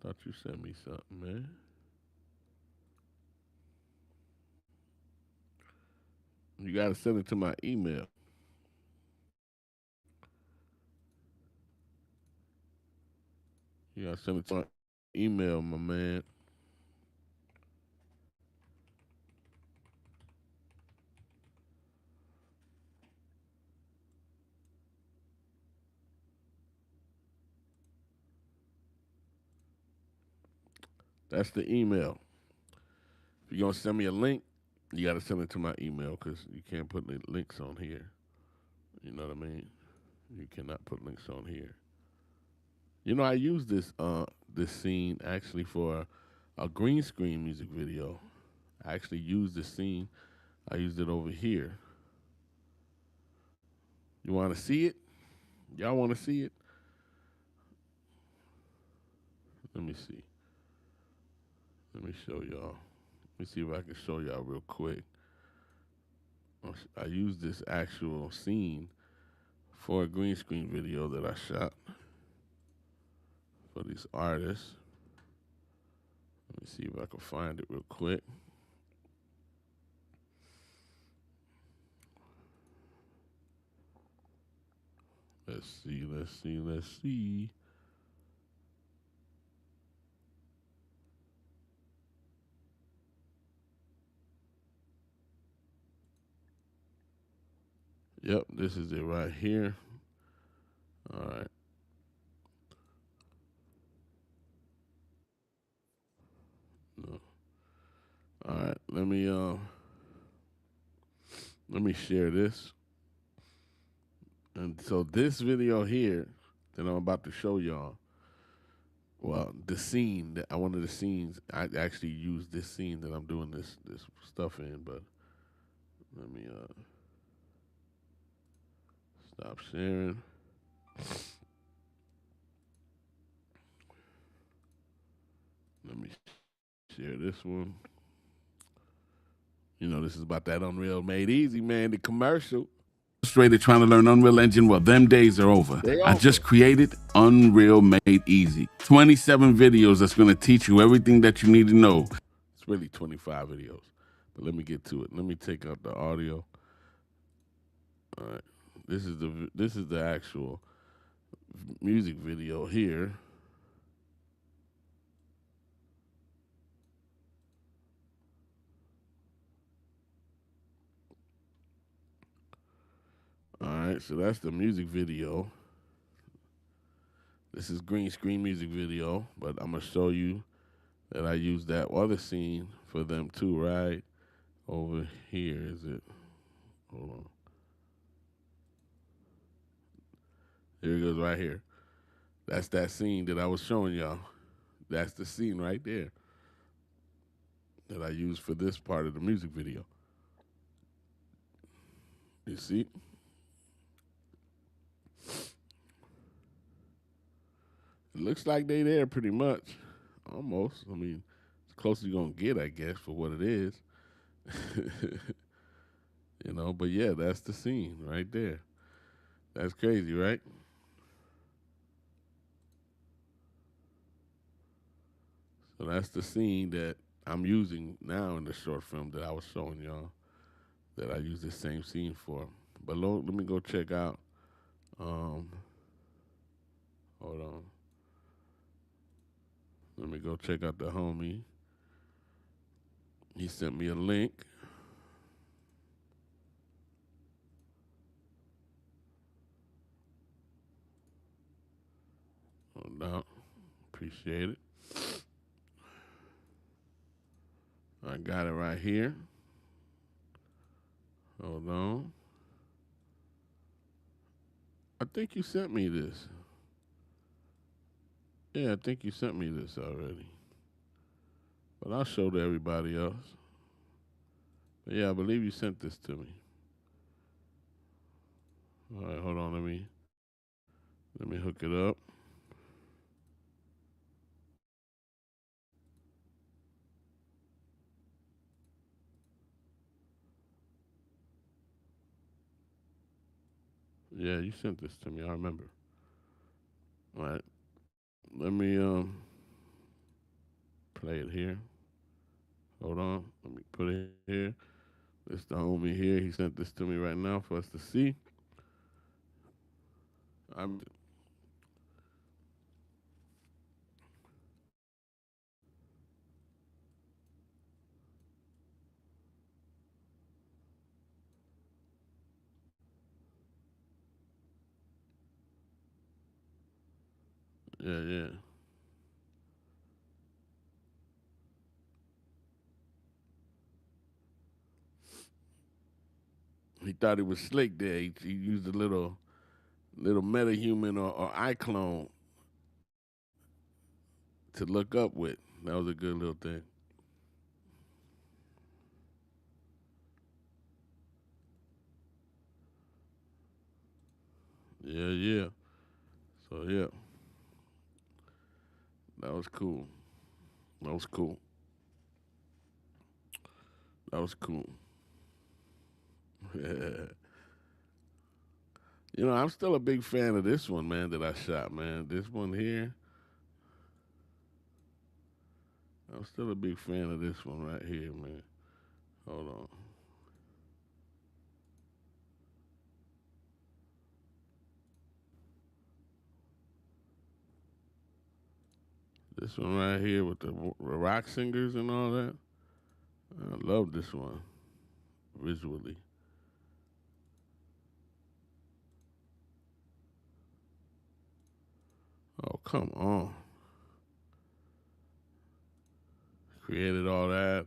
Speaker 1: Thought you sent me something, man. You got to send it to my email. You got to send it to my email, my man. That's the email. If you're going to send me a link, you got to send it to my email because you can't put links on here. You know what I mean? You cannot put links on here. You know, I used this scene actually for a green screen music video. I actually used this scene. I used it over here. You want to see it? Y'all want to see it? Let me see. Let me show y'all. Let me see if I can show y'all real quick. I used this actual scene for a green screen video that I shot for these artists. Let me see if I can find it real quick. Let's see, let's see, let's see. Yep, this is it right here. All right. No. All right. Let me share this. And so this video here that I'm about to show y'all, well, the scene that one of the scenes I actually used this scene that I'm doing this stuff in, but let me stop sharing. Let me share this one. You know, this is about that Unreal Made Easy, man, the commercial. Frustrated trying to learn Unreal Engine? Well, them days are over. I just created Unreal Made Easy. 27 videos that's going to teach you everything that you need to know. It's really 25 videos, but let me get to it. Let me take out the audio. All right, this is the actual music video here. All right, so that's the music video. This is green screen music video, but I'm gonna show you that I used that other scene for them too, right? Over here, is it? Hold on. Here it goes right here. That's that scene that I was showing y'all. That's the scene right there that I used for this part of the music video. You see? It looks like they there pretty much. Almost. I mean, as close as you're gonna get, I guess, for what it is. You know, but yeah, that's the scene right there. That's crazy, right? So that's the scene that I'm using now in the short film that I was showing y'all that I use the same scene for. But let me go check out. Um, Hold on. Let me go check out the homie. He sent me a link. Hold on. Appreciate it. I got it right here. Hold on. I think you sent me this. Yeah, I think you sent me this already. But I'll show to everybody else. But yeah, I believe you sent this to me. All right, hold on. Let me hook it up. Yeah, you sent this to me. I remember. All right. Let me play it here. Hold on. Let me put it here. This the homie here. He sent this to me right now for us to see. I'm yeah, yeah. He thought he was slick there. He used a little metahuman or iClone to look up with. That was a good little thing. Yeah, yeah. So yeah, that was cool. That was cool. That was cool. I'm still a big fan of this one, man, that I shot, man. This one here, I'm still a big fan of this one right here, man. Hold on. This one right here with the rock singers and all that. I love this one visually. Oh, come on. Created all that.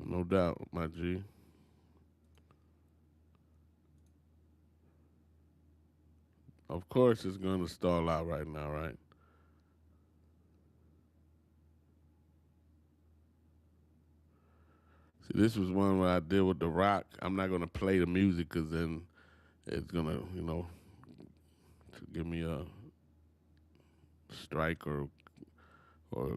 Speaker 1: No doubt, my G. Of course, it's going to stall out right now, right? See, this was one where I did with The Rock. I'm not going to play the music because then it's going to, to give me a strike or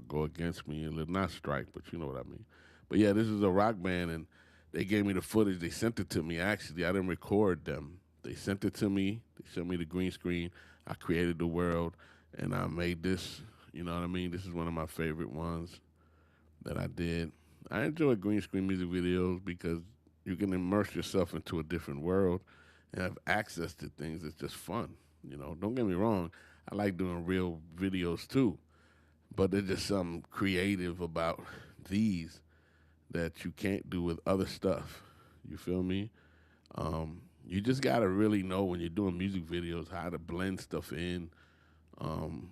Speaker 1: go against me. Not strike, but you know what I mean. But yeah, this is a rock band, and they gave me the footage. They sent it to me. Actually, I didn't record them. They sent it to me. They sent me the green screen. I created the world, and I made this. You know what I mean? This is one of my favorite ones that I did. I enjoy green screen music videos because you can immerse yourself into a different world and have access to things. It's just fun. Don't get me wrong. I like doing real videos too, but there's just something creative about these that you can't do with other stuff. You feel me? You just gotta really know when you're doing music videos how to blend stuff in. Um,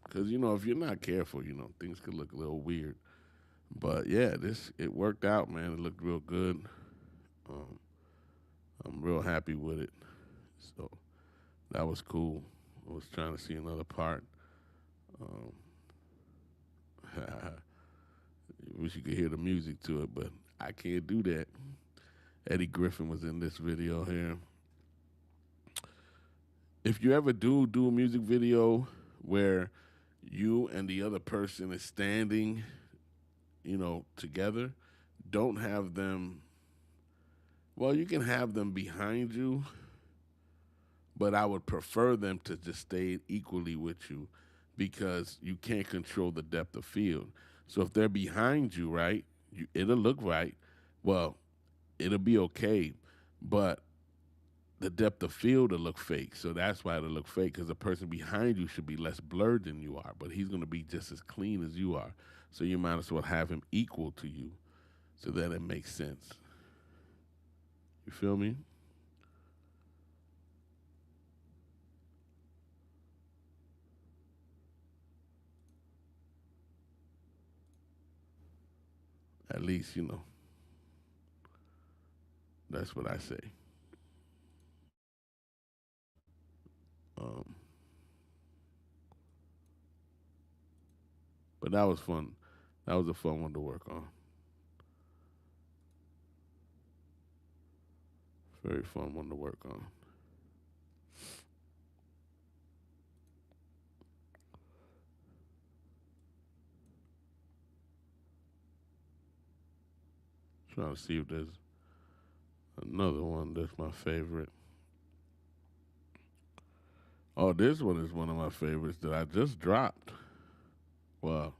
Speaker 1: Cause if you're not careful, things could look a little weird. But yeah, this it worked out, man. It looked real good. Um, I'm real happy with it. So that was cool. I was trying to see another part. Um, wish you could hear the music to it, but I can't do that. Eddie Griffin was in this video here. If you ever do a music video where you and the other person is standing, together, don't have them. Well, you can have them behind you, but I would prefer them to just stay equally with you because you can't control the depth of field. So if they're behind you, right, it'll look right. Well, it'll be okay, but the depth of field will look fake. So that's why it'll look fake because the person behind you should be less blurred than you are, but he's going to be just as clean as you are. So you might as well have him equal to you so that it makes sense. You feel me? At least, that's what I say. Um, but that was fun. That was a fun one to work on. Very fun one to work on. Trying to see if there's another one that's my favorite. Oh, this one is one of my favorites that I just dropped. Well,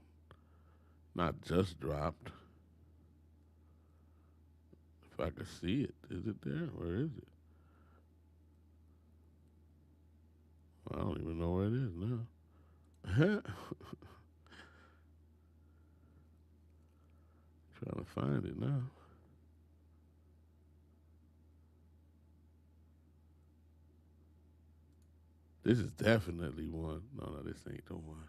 Speaker 1: not just dropped. If I could see it, is it there? Where is it? I don't even know where it is now. Trying to find it now. This is definitely one. No, this ain't the one.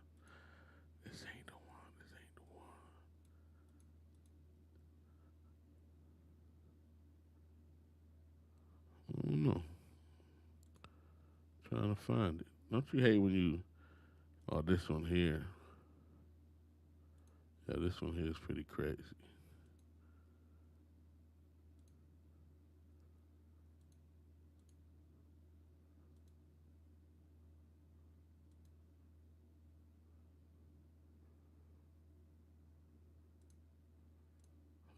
Speaker 1: This ain't the one. This ain't the one. I don't know. Trying to find it. Don't you hate when you? Oh, this one here. Yeah, this one here is pretty crazy.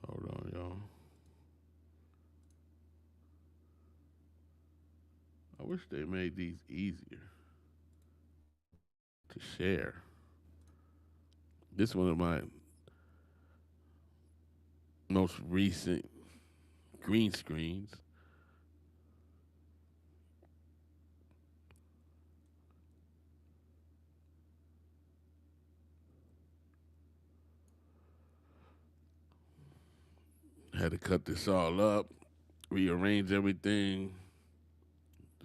Speaker 1: Hold on, y'all. I wish they made these easier to share. This one of my most recent green screens. Had to cut this all up, rearrange everything,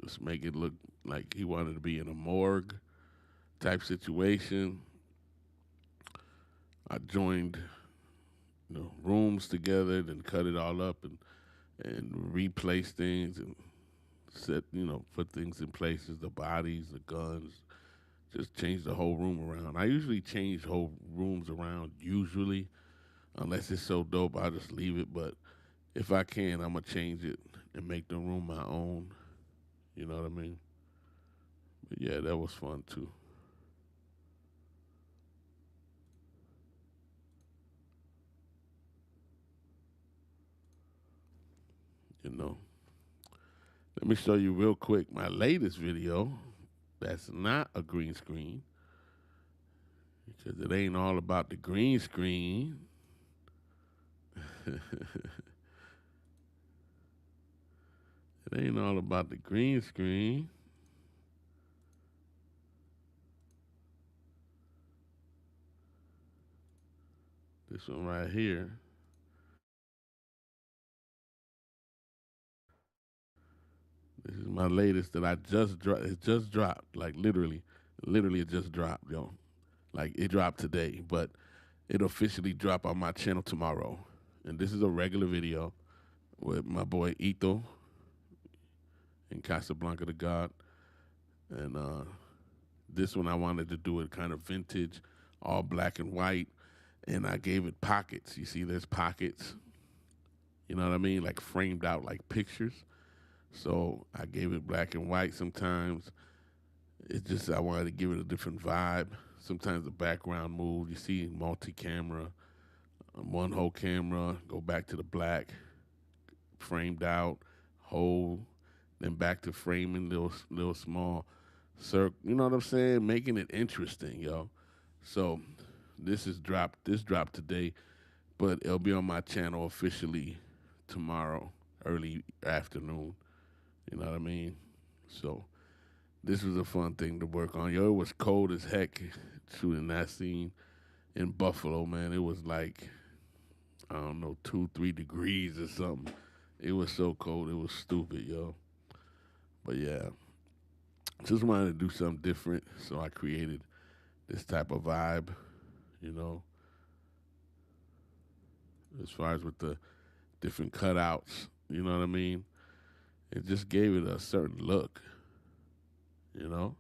Speaker 1: just make it look like he wanted to be in a morgue type situation. I joined, rooms together, then cut it all up and replace things and set, put things in places, the bodies, the guns, just change the whole room around. I usually change whole rooms around, usually, unless it's so dope, I'll just leave it. But if I can, I'm going to change it and make the room my own. You know what I mean? But yeah, that was fun too. You know, let me show you real quick my latest video that's not a green screen because it ain't all about the green screen. It ain't all about the green screen. This one right here. This is my latest that I just dropped. It just dropped, like literally, it just dropped, yo. Like it dropped today, but it'll officially drop on my channel tomorrow. And this is a regular video with my boy Ito in Casablanca the God. And this one I wanted to do it kind of vintage, all black and white. And I gave it pockets. You see, there's pockets. You know what I mean? Like framed out like pictures. So I gave it black and white sometimes. It's just I wanted to give it a different vibe. Sometimes the background moved. You see multi-camera, one whole camera, go back to the black, framed out, whole, then back to framing little small circle. You know what I'm saying? Making it interesting, yo. So this dropped today, but it'll be on my channel officially tomorrow, early afternoon. You know what I mean? So this was a fun thing to work on. Yo, it was cold as heck shooting that scene in Buffalo, man. It was like, I don't know, 2, 3 degrees or something. It was so cold, it was stupid, yo. But yeah, just wanted to do something different, so I created this type of vibe, you know, as far as with the different cutouts, you know what I mean? It just gave it a certain look, you know?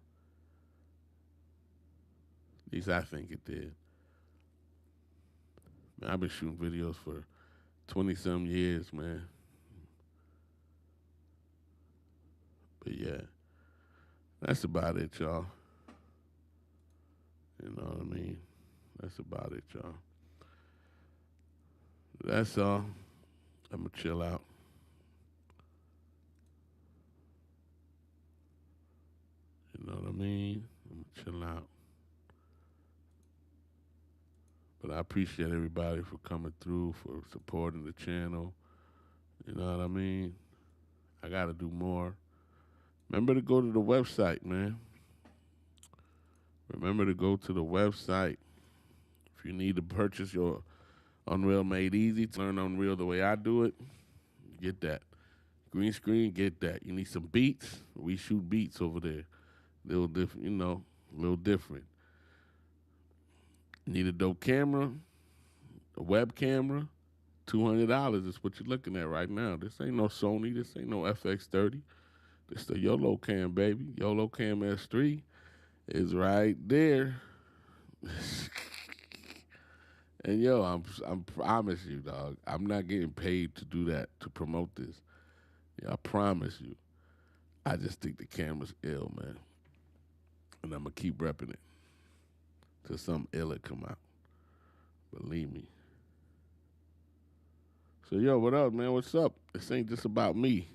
Speaker 1: At least I think it did. Man, I've been shooting videos for 20 some years, man. But yeah, that's about it, y'all. You know what I mean? That's about it, y'all. That's all. I'm going to chill out. You know what I mean? I'm going to chill out. But I appreciate everybody for coming through, for supporting the channel. You know what I mean? I got to do more. Remember to go to the website, man. Remember to go to the website. If you need to purchase your Unreal Made Easy to learn Unreal the way I do it, get that. Green screen, get that. You need some beats? We shoot beats over there. Little different, a little different. Need a dope camera, a web camera. $200 is what you're looking at right now. This ain't no Sony. This ain't no FX30. This the YOLO Cam, baby. YOLO Cam S3 is right there. And yo, I'm promise you, dog. I'm not getting paid to do that to promote this. Yeah, I promise you. I just think the camera's ill, man, and I'm gonna keep repping it till something ill come out. Believe me. So yo, what up, man? What's up? This ain't just about me.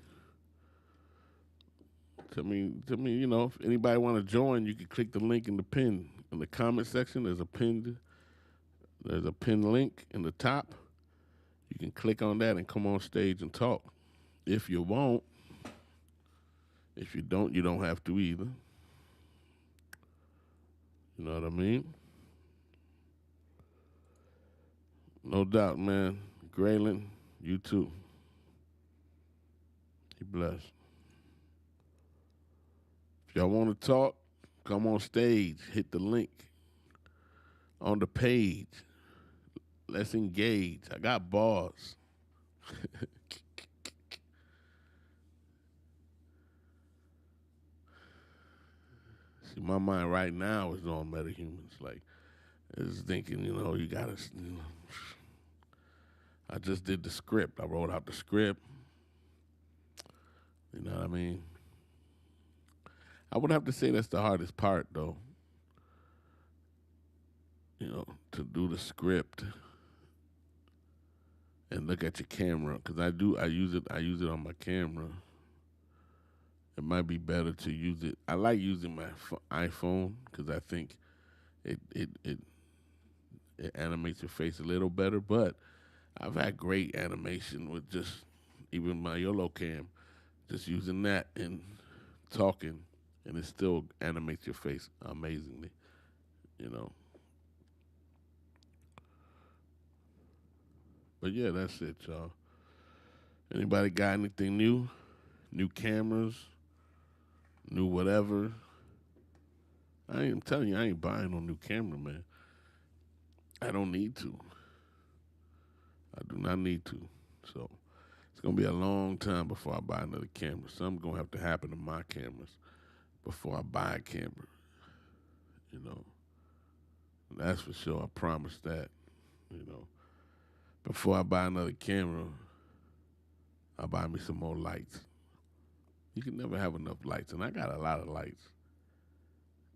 Speaker 1: To me, if anybody want to join, you can click the link in the pin in the comment section. There's a pin link in the top. You can click on that and come on stage and talk. If you won't, if you don't, you don't have to either. You know what I mean? No doubt, man. Graylin, you too. He blessed. If y'all want to talk, come on stage. Hit the link on the page. Let's engage. I got bars. See, my mind right now is on metahumans. Like, it's thinking, you gotta. I just did the script. I wrote out the script. You know what I mean? I would have to say that's the hardest part, though. To do the script and look at your camera, because I do. I use it. I use it on my camera. It might be better to use it. I like using my iPhone because I think it animates your face a little better. But I've had great animation with just even my YOLO cam, just using that and talking, and it still animates your face amazingly. You know. But yeah, that's it, y'all. Anybody got anything new? New cameras? New whatever? I'm telling you, I ain't buying no new camera, man. I don't need to. I do not need to. So it's gonna be a long time before I buy another camera. Something's gonna have to happen to my cameras before I buy a camera. You know, that's for sure. I promise that. You know, before I buy another camera, I'll buy me some more lights. You can never have enough lights, and I got a lot of lights.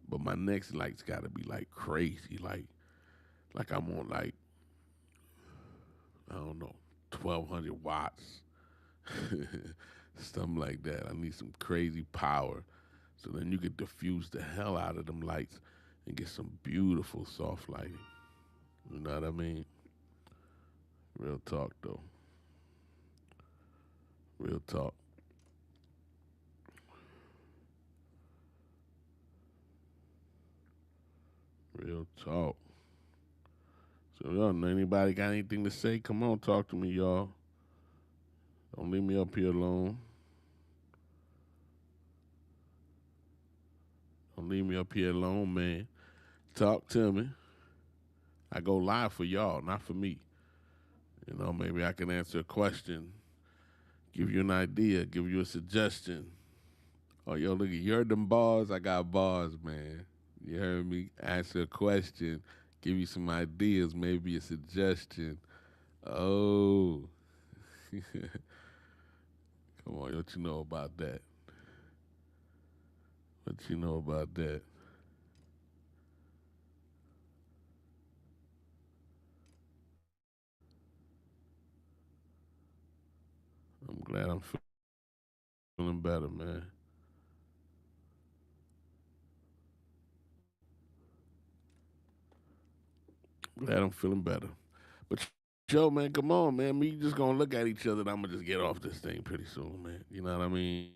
Speaker 1: But my next light's got to be like crazy, like I'm on like I don't know, 1,200 watts, something like that. I need some crazy power, so then you can diffuse the hell out of them lights and get some beautiful soft lighting. You know what I mean? Real talk, though. Real talk. Real talk. So, y'all, anybody got anything to say? Come on, talk to me, y'all. Don't leave me up here alone. Don't leave me up here alone, man. Talk to me. I go live for y'all, not for me. Maybe I can answer a question, give you an idea, give you a suggestion. Oh, yo, look, you heard them bars? I got bars, man. You heard me? Answer a question, give you some ideas, maybe a suggestion. Oh. Come on, what you know about that? What you know about that? I'm glad I'm feeling better, man. Glad I'm feeling better. But Joe, man, come on, man. We just gonna look at each other and I'm gonna just get off this thing pretty soon, man. You know what I mean?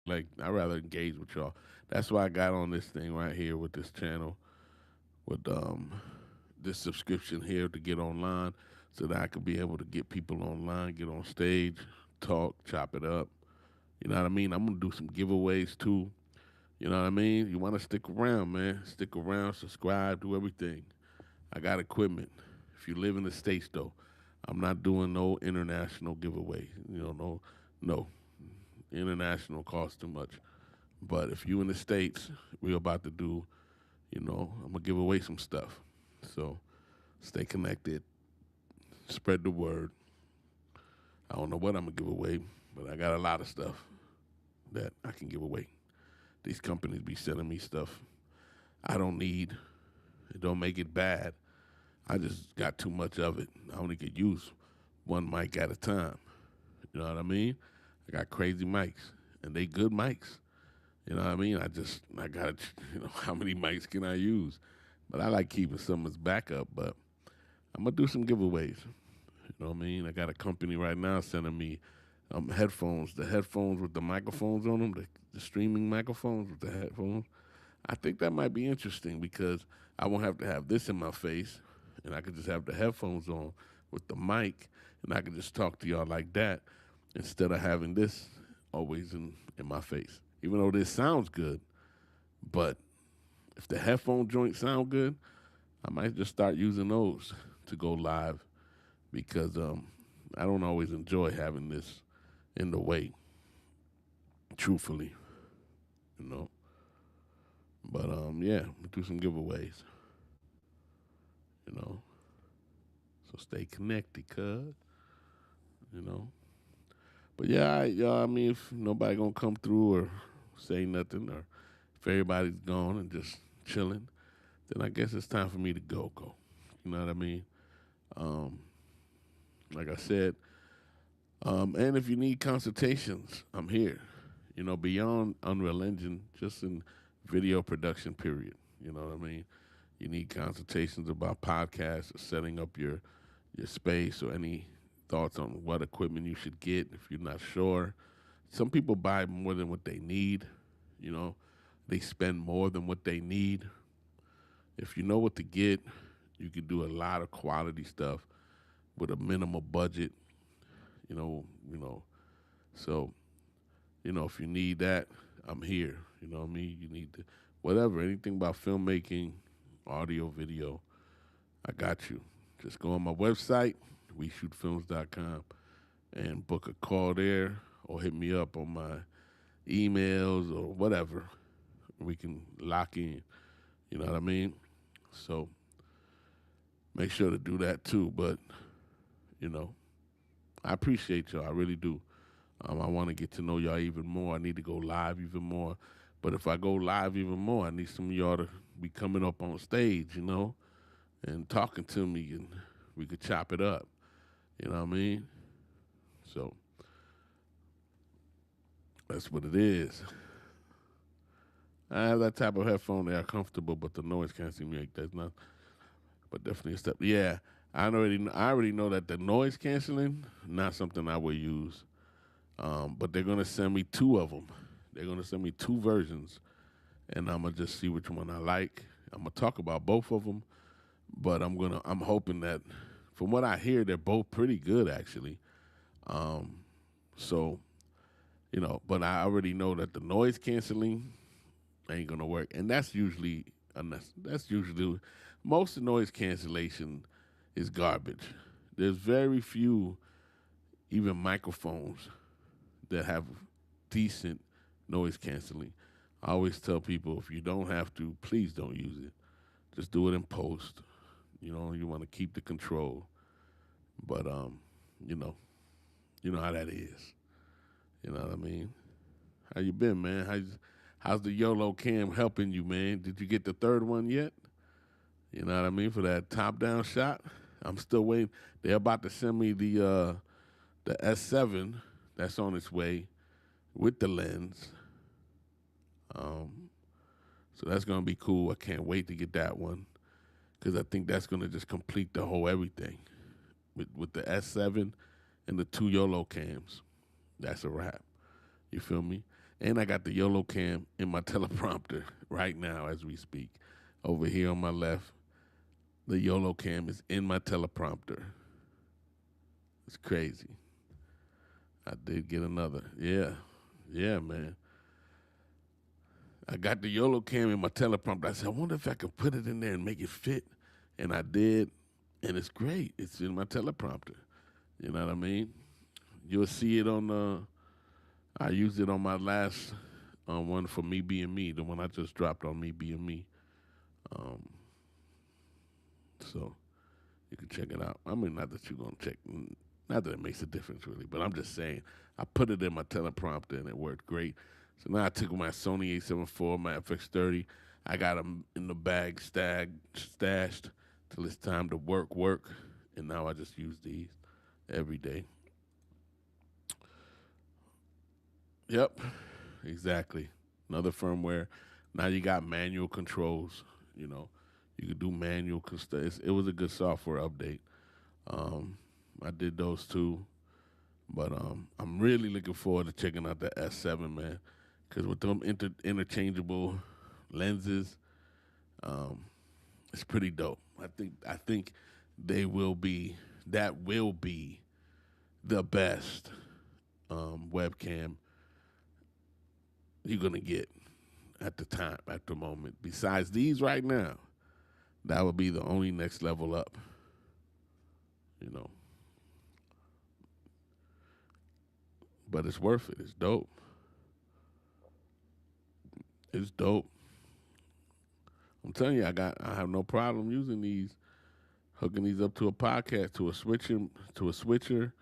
Speaker 1: Like, I'd rather engage with y'all. That's why I got on this thing right here with this channel, with this subscription here to get online so that I could be able to get people online, get on stage, talk, chop it up. You know what I mean? I'm gonna do some giveaways too. You know what I mean? You wanna stick around, man. Stick around, subscribe, do everything. I got equipment. If you live in the States though, I'm not doing no international giveaway. No. International costs too much. But if you in the States, we're about to do, I'm gonna give away some stuff. So stay connected, spread the word. I don't know what I'm gonna give away, but I got a lot of stuff that I can give away. These companies be sending me stuff I don't need. It don't make it bad. I just got too much of it. I only could use one mic at a time. You know what I mean? I got crazy mics, and they good mics. You know what I mean? I got, how many mics can I use? But I like keeping some as backup, but I'm going to do some giveaways. You know what I mean? I got a company right now sending me headphones, the headphones with the microphones on them, the streaming microphones with the headphones. I think that might be interesting because I won't have to have this in my face, and I could just have the headphones on with the mic, and I could just talk to y'all like that instead of having this always in my face. Even though this sounds good, but if the headphone joints sound good, I might just start using those to go live because I don't always enjoy having this in the way, truthfully, you know. But yeah, we do some giveaways, you know. So stay connected, cuz, you know. But yeah, I mean, if nobody gonna come through or say nothing, or if everybody's gone and just chilling, then I guess it's time for me to go. You know what I mean? Um, like I said, and if you need consultations, I'm here. You know, beyond Unreal Engine, just in video production, period. You know what I mean? You need consultations about podcasts or setting up your space or any thoughts on what equipment you should get if you're not sure. Some people buy more than what they need. You know, they spend more than what they need. If you know what to get, you can do a lot of quality stuff with a minimal budget. You know, you know. So, if you need that, I'm here. You know what I mean? You need to, whatever, anything about filmmaking, audio, video, I got you. Just go on my website, WeShootFilms.com, and book a call there or hit me up on my emails or whatever. We can lock in. You know what I mean? So make sure to do that too. But, you know, I appreciate y'all. I really do. I want to get to know y'all even more. I need to go live even more. But if I go live even more, I need some of y'all to be coming up on stage, and talking to me, and we could chop it up. You know what I mean? So that's what it is. I have that type of headphone. They are comfortable, but the noise canceling music, that's not. But definitely a step. Yeah, I already know that the noise canceling not something I will use. But they're gonna send me two of them. They're gonna send me two versions, and I'm gonna just see which one I like. I'm gonna talk about both of them, but I'm hoping that, from what I hear, they're both pretty good actually. Um, so but I already know that the noise canceling ain't gonna work, and that's usually most of noise cancellation is garbage. There's very few even microphones that have decent noise canceling. I always tell people, if you don't have to, please don't use it. Just do it in post. You want to keep the control. But you know, you know how that is. You know what I mean? How you been, man? How's the YOLO cam helping you, man? Did you get the third one yet? You know what I mean? For that top down shot? I'm still waiting. They're about to send me the S7 that's on its way with the lens. Um, so that's gonna be cool. I can't wait to get that one. because I think that's gonna just complete the whole everything with the S7 and the two YOLO cams. That's a wrap. You feel me? And I got the YOLO cam in my teleprompter right now as we speak. Over here on my left, the YOLO cam is in my teleprompter. It's crazy. I did get another. Yeah. Yeah, man. I got the YOLO cam in my teleprompter. I said, I wonder if I could put it in there and make it fit. And I did. And it's great. It's in my teleprompter. You know what I mean? You'll see it on I used it on my last one for Me Being Me, the one I just dropped on Me Being Me. Um, so you can check it out. I mean, not that you're going to check, not that it makes a difference really, but I'm just saying, I put it in my teleprompter and it worked great. So now I took my Sony A7 IV, my FX30. I got them in the bag stashed till it's time to work. And now I just use these every day. Yep, exactly. Another firmware. Now you got manual controls. You know, you could do manual. It was a good software update. Um, I did those too, but I'm really looking forward to checking out the S7, man, because with them interchangeable lenses, um, it's pretty dope. I think they will be that will be the best webcam you're gonna get at the moment. Besides these right now, that would be the only next level up. You know, but it's worth it. It's dope. It's dope. I'm telling you, I have no problem using these, hooking these up to a podcast, to a switcher,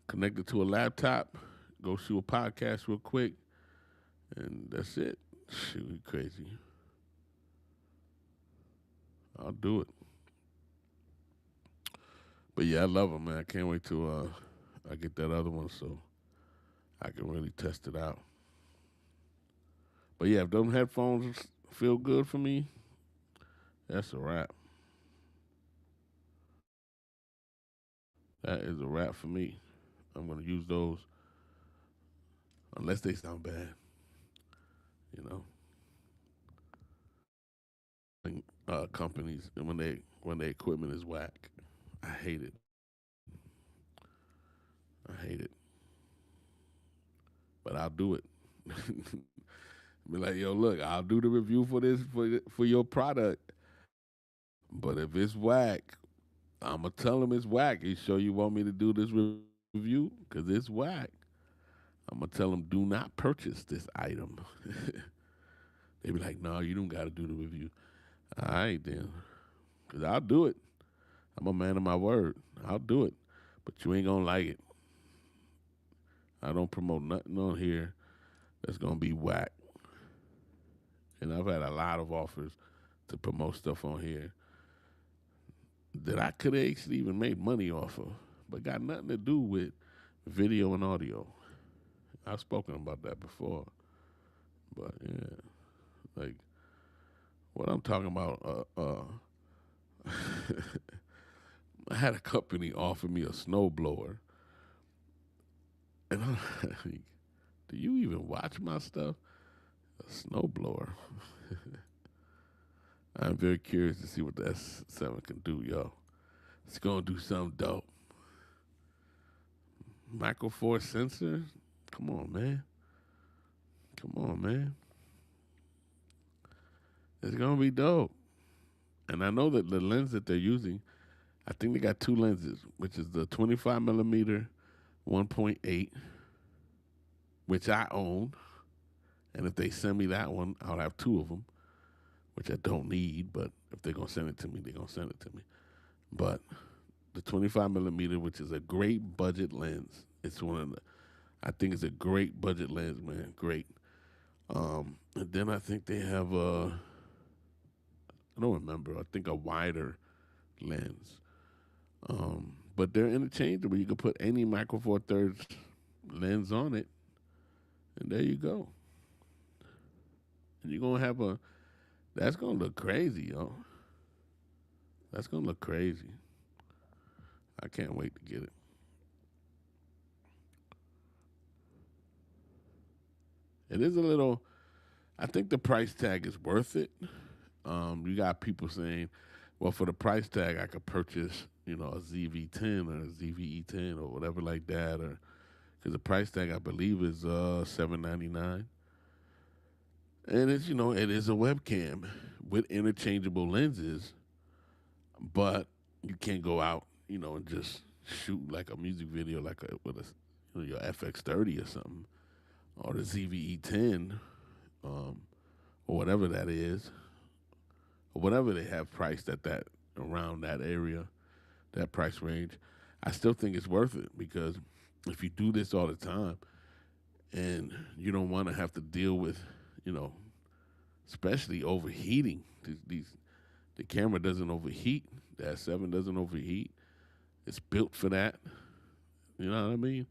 Speaker 1: connected to a laptop, go shoot a podcast real quick, and that's it. Shoot, you crazy. I'll do it. But yeah, I love them, man. I can't wait till I get that other one so I can really test it out. But yeah, if them headphones feel good for me, that's a wrap. That is a wrap for me. I'm gonna use those unless they sound bad. You know, and, companies and when their equipment is whack, I hate it. I hate it. But I'll do it. Be like, yo, look, I'll do the review for this for your product. But if it's whack, I'ma tell them it's whack. You sure you want me to do this review? Cause it's whack. I'm gonna tell them do not purchase this item. They be like, no, you don't got to do the review. All right then, cause I'll do it. I'm a man of my word. I'll do it, but you ain't gonna like it. I don't promote nothing on here that's gonna be whack. And I've had a lot of offers to promote stuff on here that I could have actually even made money off of, but got nothing to do with video and audio. I've spoken about that before, but yeah, like what I'm talking about. I had a company offer me a snowblower, and I'm like, "Do you even watch my stuff?" A snowblower. I'm very curious to see what the S7 can do, yo. It's gonna do something dope. Micro Four sensor. Come on, man. Come on, man. It's gonna be dope. And I know that the lens that they're using, I think they got two lenses, which is the 25 millimeter 1.8, which I own. And if they send me that one, I'll have two of them, which I don't need. But if they're gonna send it to me, they're gonna send it to me. But the 25 millimeter, which is a great budget lens, it's one of the. I think it's a great budget lens, man. Great. And then I think they have a. I don't remember. I think a wider lens. But they're interchangeable. You can put any micro four thirds lens on it, and there you go. And you're gonna have a. That's gonna look crazy, yo. That's gonna look crazy. I can't wait to get it. It is a little. I think the price tag is worth it. You got people saying, "Well, for the price tag, I could purchase, a ZV10 or a ZVE10 or whatever like that," or because the price tag I believe is $799, and it is a webcam with interchangeable lenses, but you can't go out, and just shoot like a music video like with your FX30 or something or the ZVE10, um, or whatever that is, or whatever they have priced at that around that area, that price range. I still think it's worth it because if you do this all the time and you don't want to have to deal with, you know, especially overheating. The camera doesn't overheat. The S7 doesn't overheat. It's built for that. You know what I mean?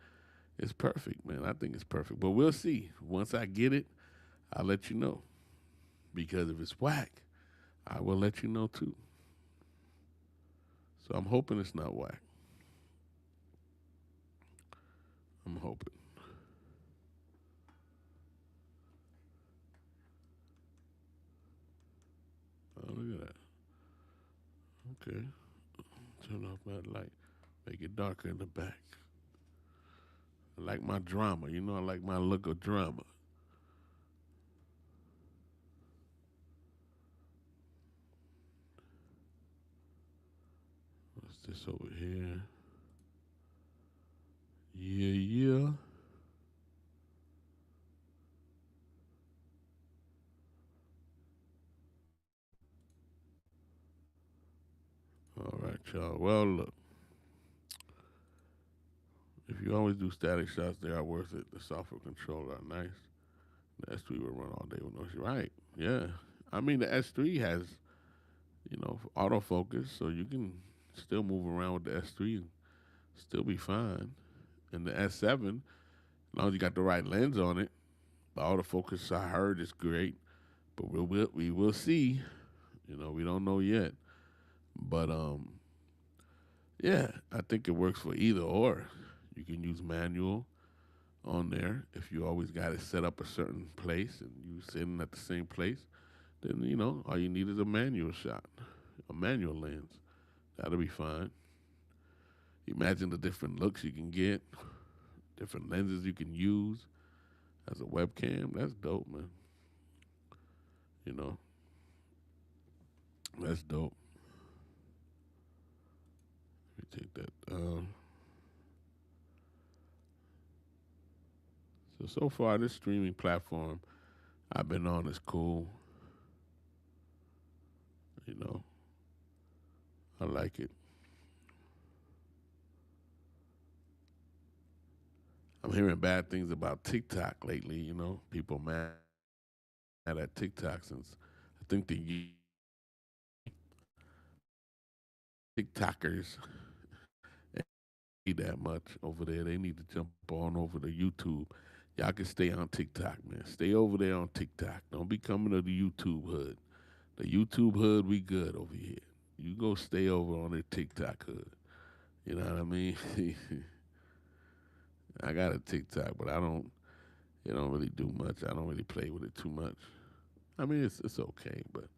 Speaker 1: It's perfect, man. I think it's perfect. But we'll see. Once I get it, I'll let you know. Because if it's whack, I will let you know too. So I'm hoping it's not whack. I'm hoping. Oh, look at that. Okay. Turn off that light. Make it darker in the back. I like my drama. I like my look of drama. What's this over here? Yeah, yeah. All right, y'all. Well, look. If you always do static shots, they are worth it. The software controls are nice. The S3 will run all day with no issue. Right. Yeah. I mean, the S3 has, autofocus, so you can still move around with the S3 and still be fine. And the S7, as long as you got the right lens on it, the autofocus I heard is great. But we will see. We don't know yet. But yeah, I think it works for either or. You can use manual on there if you always got it set up a certain place and you sitting at the same place. Then all you need is a manual shot, a manual lens. That'll be fine. Imagine the different looks you can get, different lenses you can use as a webcam. That's dope, man. You know, that's dope. Let me take that. So far, this streaming platform I've been on is cool. You know, I like it. I'm hearing bad things about TikTok lately. People mad at TikTok since I think the TikTokers need that much over there. They need to jump on over to YouTube. Y'all can stay on TikTok, man. Stay over there on TikTok. Don't be coming to the YouTube hood. The YouTube hood, we good over here. You go stay over on the TikTok hood. You know what I mean? I got a TikTok, but I don't. It don't really do much. I don't really play with it too much. I mean, it's okay, but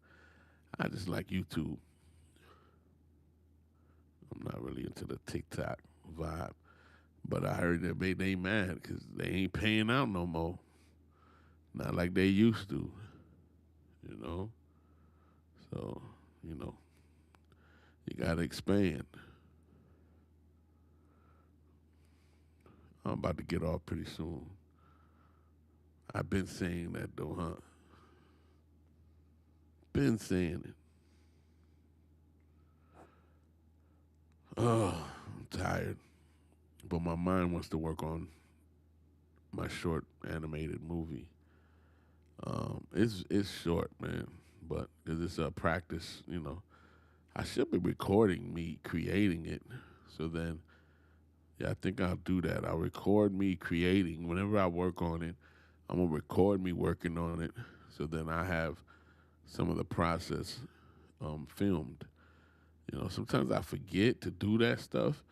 Speaker 1: I just like YouTube. I'm not really into the TikTok vibe. But I heard that they mad because they ain't paying out no more. Not like they used to, you know. So, you know, you gotta expand. I'm about to get off pretty soon. I've been saying that though, huh? Been saying it. Oh, I'm tired. But my mind wants to work on my short animated movie. It's short, man, but because it's a practice, I should be recording me creating it. So then, yeah, I think I'll do that. I'll record me creating. Whenever I work on it, I'm gonna record me working on it. So then I have some of the process filmed, Sometimes I forget to do that stuff,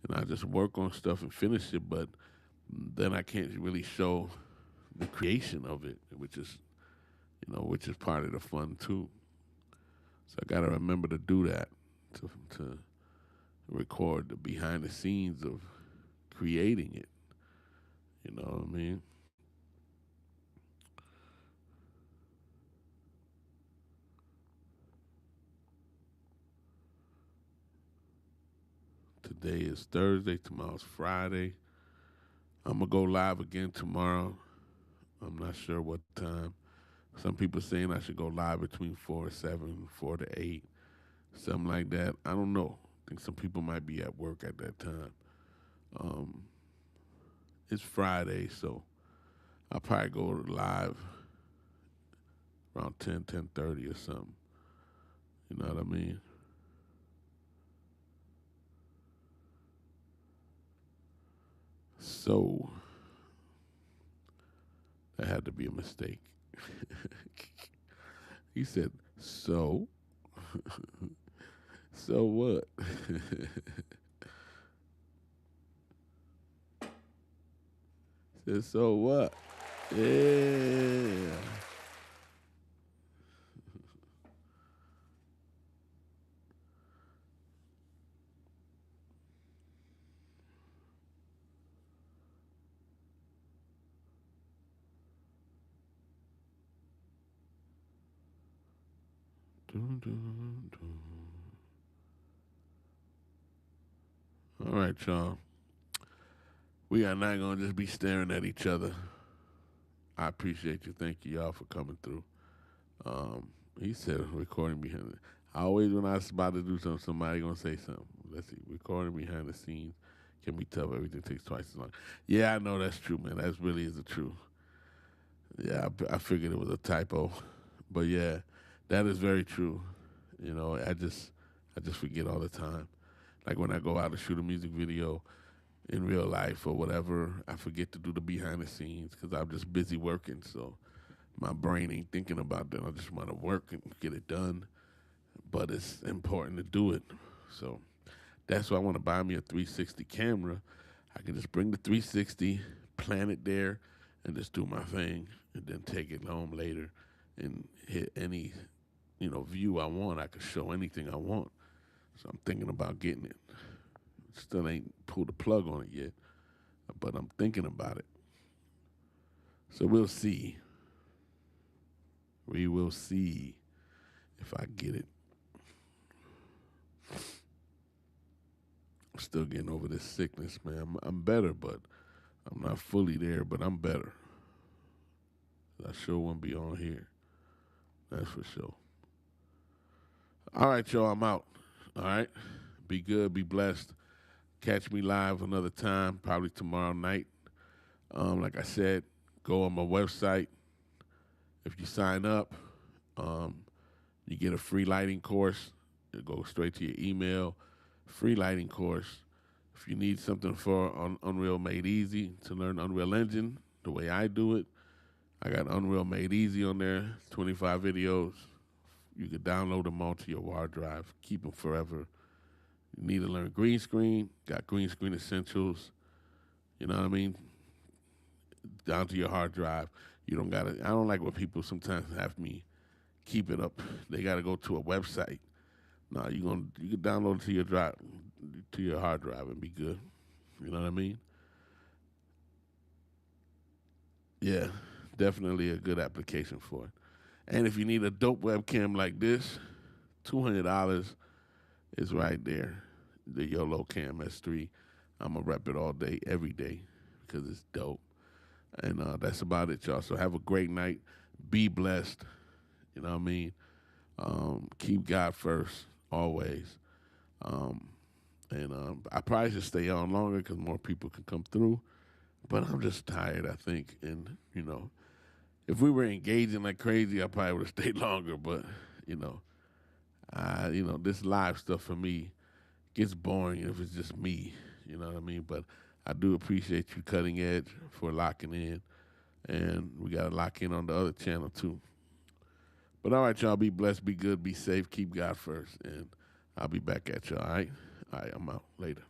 Speaker 1: and I just work on stuff and finish it. But then I can't really show the creation of it, which is part of the fun too. So I got to remember to do that to record the behind the scenes of creating it. You know what I mean? Today is Thursday. Tomorrow's Friday. I'm gonna go live again tomorrow. I'm not sure what time. Some people saying I should go live between 4 and 7, 4 to 8, something like that. I don't know. I think some people might be at work at that time. Um, it's Friday, so I'll probably go live around 10, 10:30 or something. You know what I mean? So that had to be a mistake. He said, so? So what? Said, so what? Yeah. Dun, dun, dun. All right, y'all. We are not going to just be staring at each other. I appreciate you. Thank you, y'all, for coming through. Um, he said recording behind it. I always, when I was about to do something, somebody going to say something. Let's see. Recording behind the scenes can be tough. Everything takes twice as long. Yeah, I know that's true, man. That really is the truth. Yeah, I figured it was a typo. But yeah, that is very true. I just forget all the time. Like when I go out to shoot a music video in real life or whatever, I forget to do the behind the scenes because I'm just busy working. So my brain ain't thinking about that. I just want to work and get it done. But it's important to do it. So that's why I want to buy me a 360 camera. I can just bring the 360, plant it there, and just do my thing, and then take it home later and hit any view I want. I can show anything I want. So I'm thinking about getting it. Still ain't pulled the plug on it yet, but I'm thinking about it. So we'll see. We will see if I get it. I'm still getting over this sickness, man. I'm better, but I'm not fully there, but I'm better. I sure won't be on here. That's for sure. All right, y'all, I'm out. All right. Be good, be blessed. Catch me live another time, probably tomorrow night. Like I said, go on my website. If you sign up, um, you get a free lighting course. It goes straight to your email. Free lighting course. If you need something for Unreal Made Easy to learn Unreal Engine the way I do it, I got Unreal Made Easy on there. 25 videos. You can download them onto your hard drive. Keep them forever. You need to learn green screen. Got green screen essentials. You know what I mean? Down to your hard drive. You don't gotta. I don't like when people sometimes have me keep it up. They gotta go to a website. No, you can download it to your drive, to your hard drive, and be good. You know what I mean? Yeah, definitely a good application for it. And if you need a dope webcam like this, $200 is right there. The YOLO Cam S3. I'm gonna rep it all day, every day, because it's dope. And that's about it, y'all. So have a great night. Be blessed. You know what I mean? Keep God first, always. Um, and I probably should stay on longer because more people can come through. But I'm just tired, I think. And, if we were engaging like crazy, I probably would have stayed longer. But, you know, this live stuff for me gets boring if it's just me. You know what I mean? But I do appreciate you, Cutting Edge, for locking in. And we got to lock in on the other channel, too. But all right, y'all, be blessed, be good, be safe, keep God first. And I'll be back at you. All right. All right. I'm out later.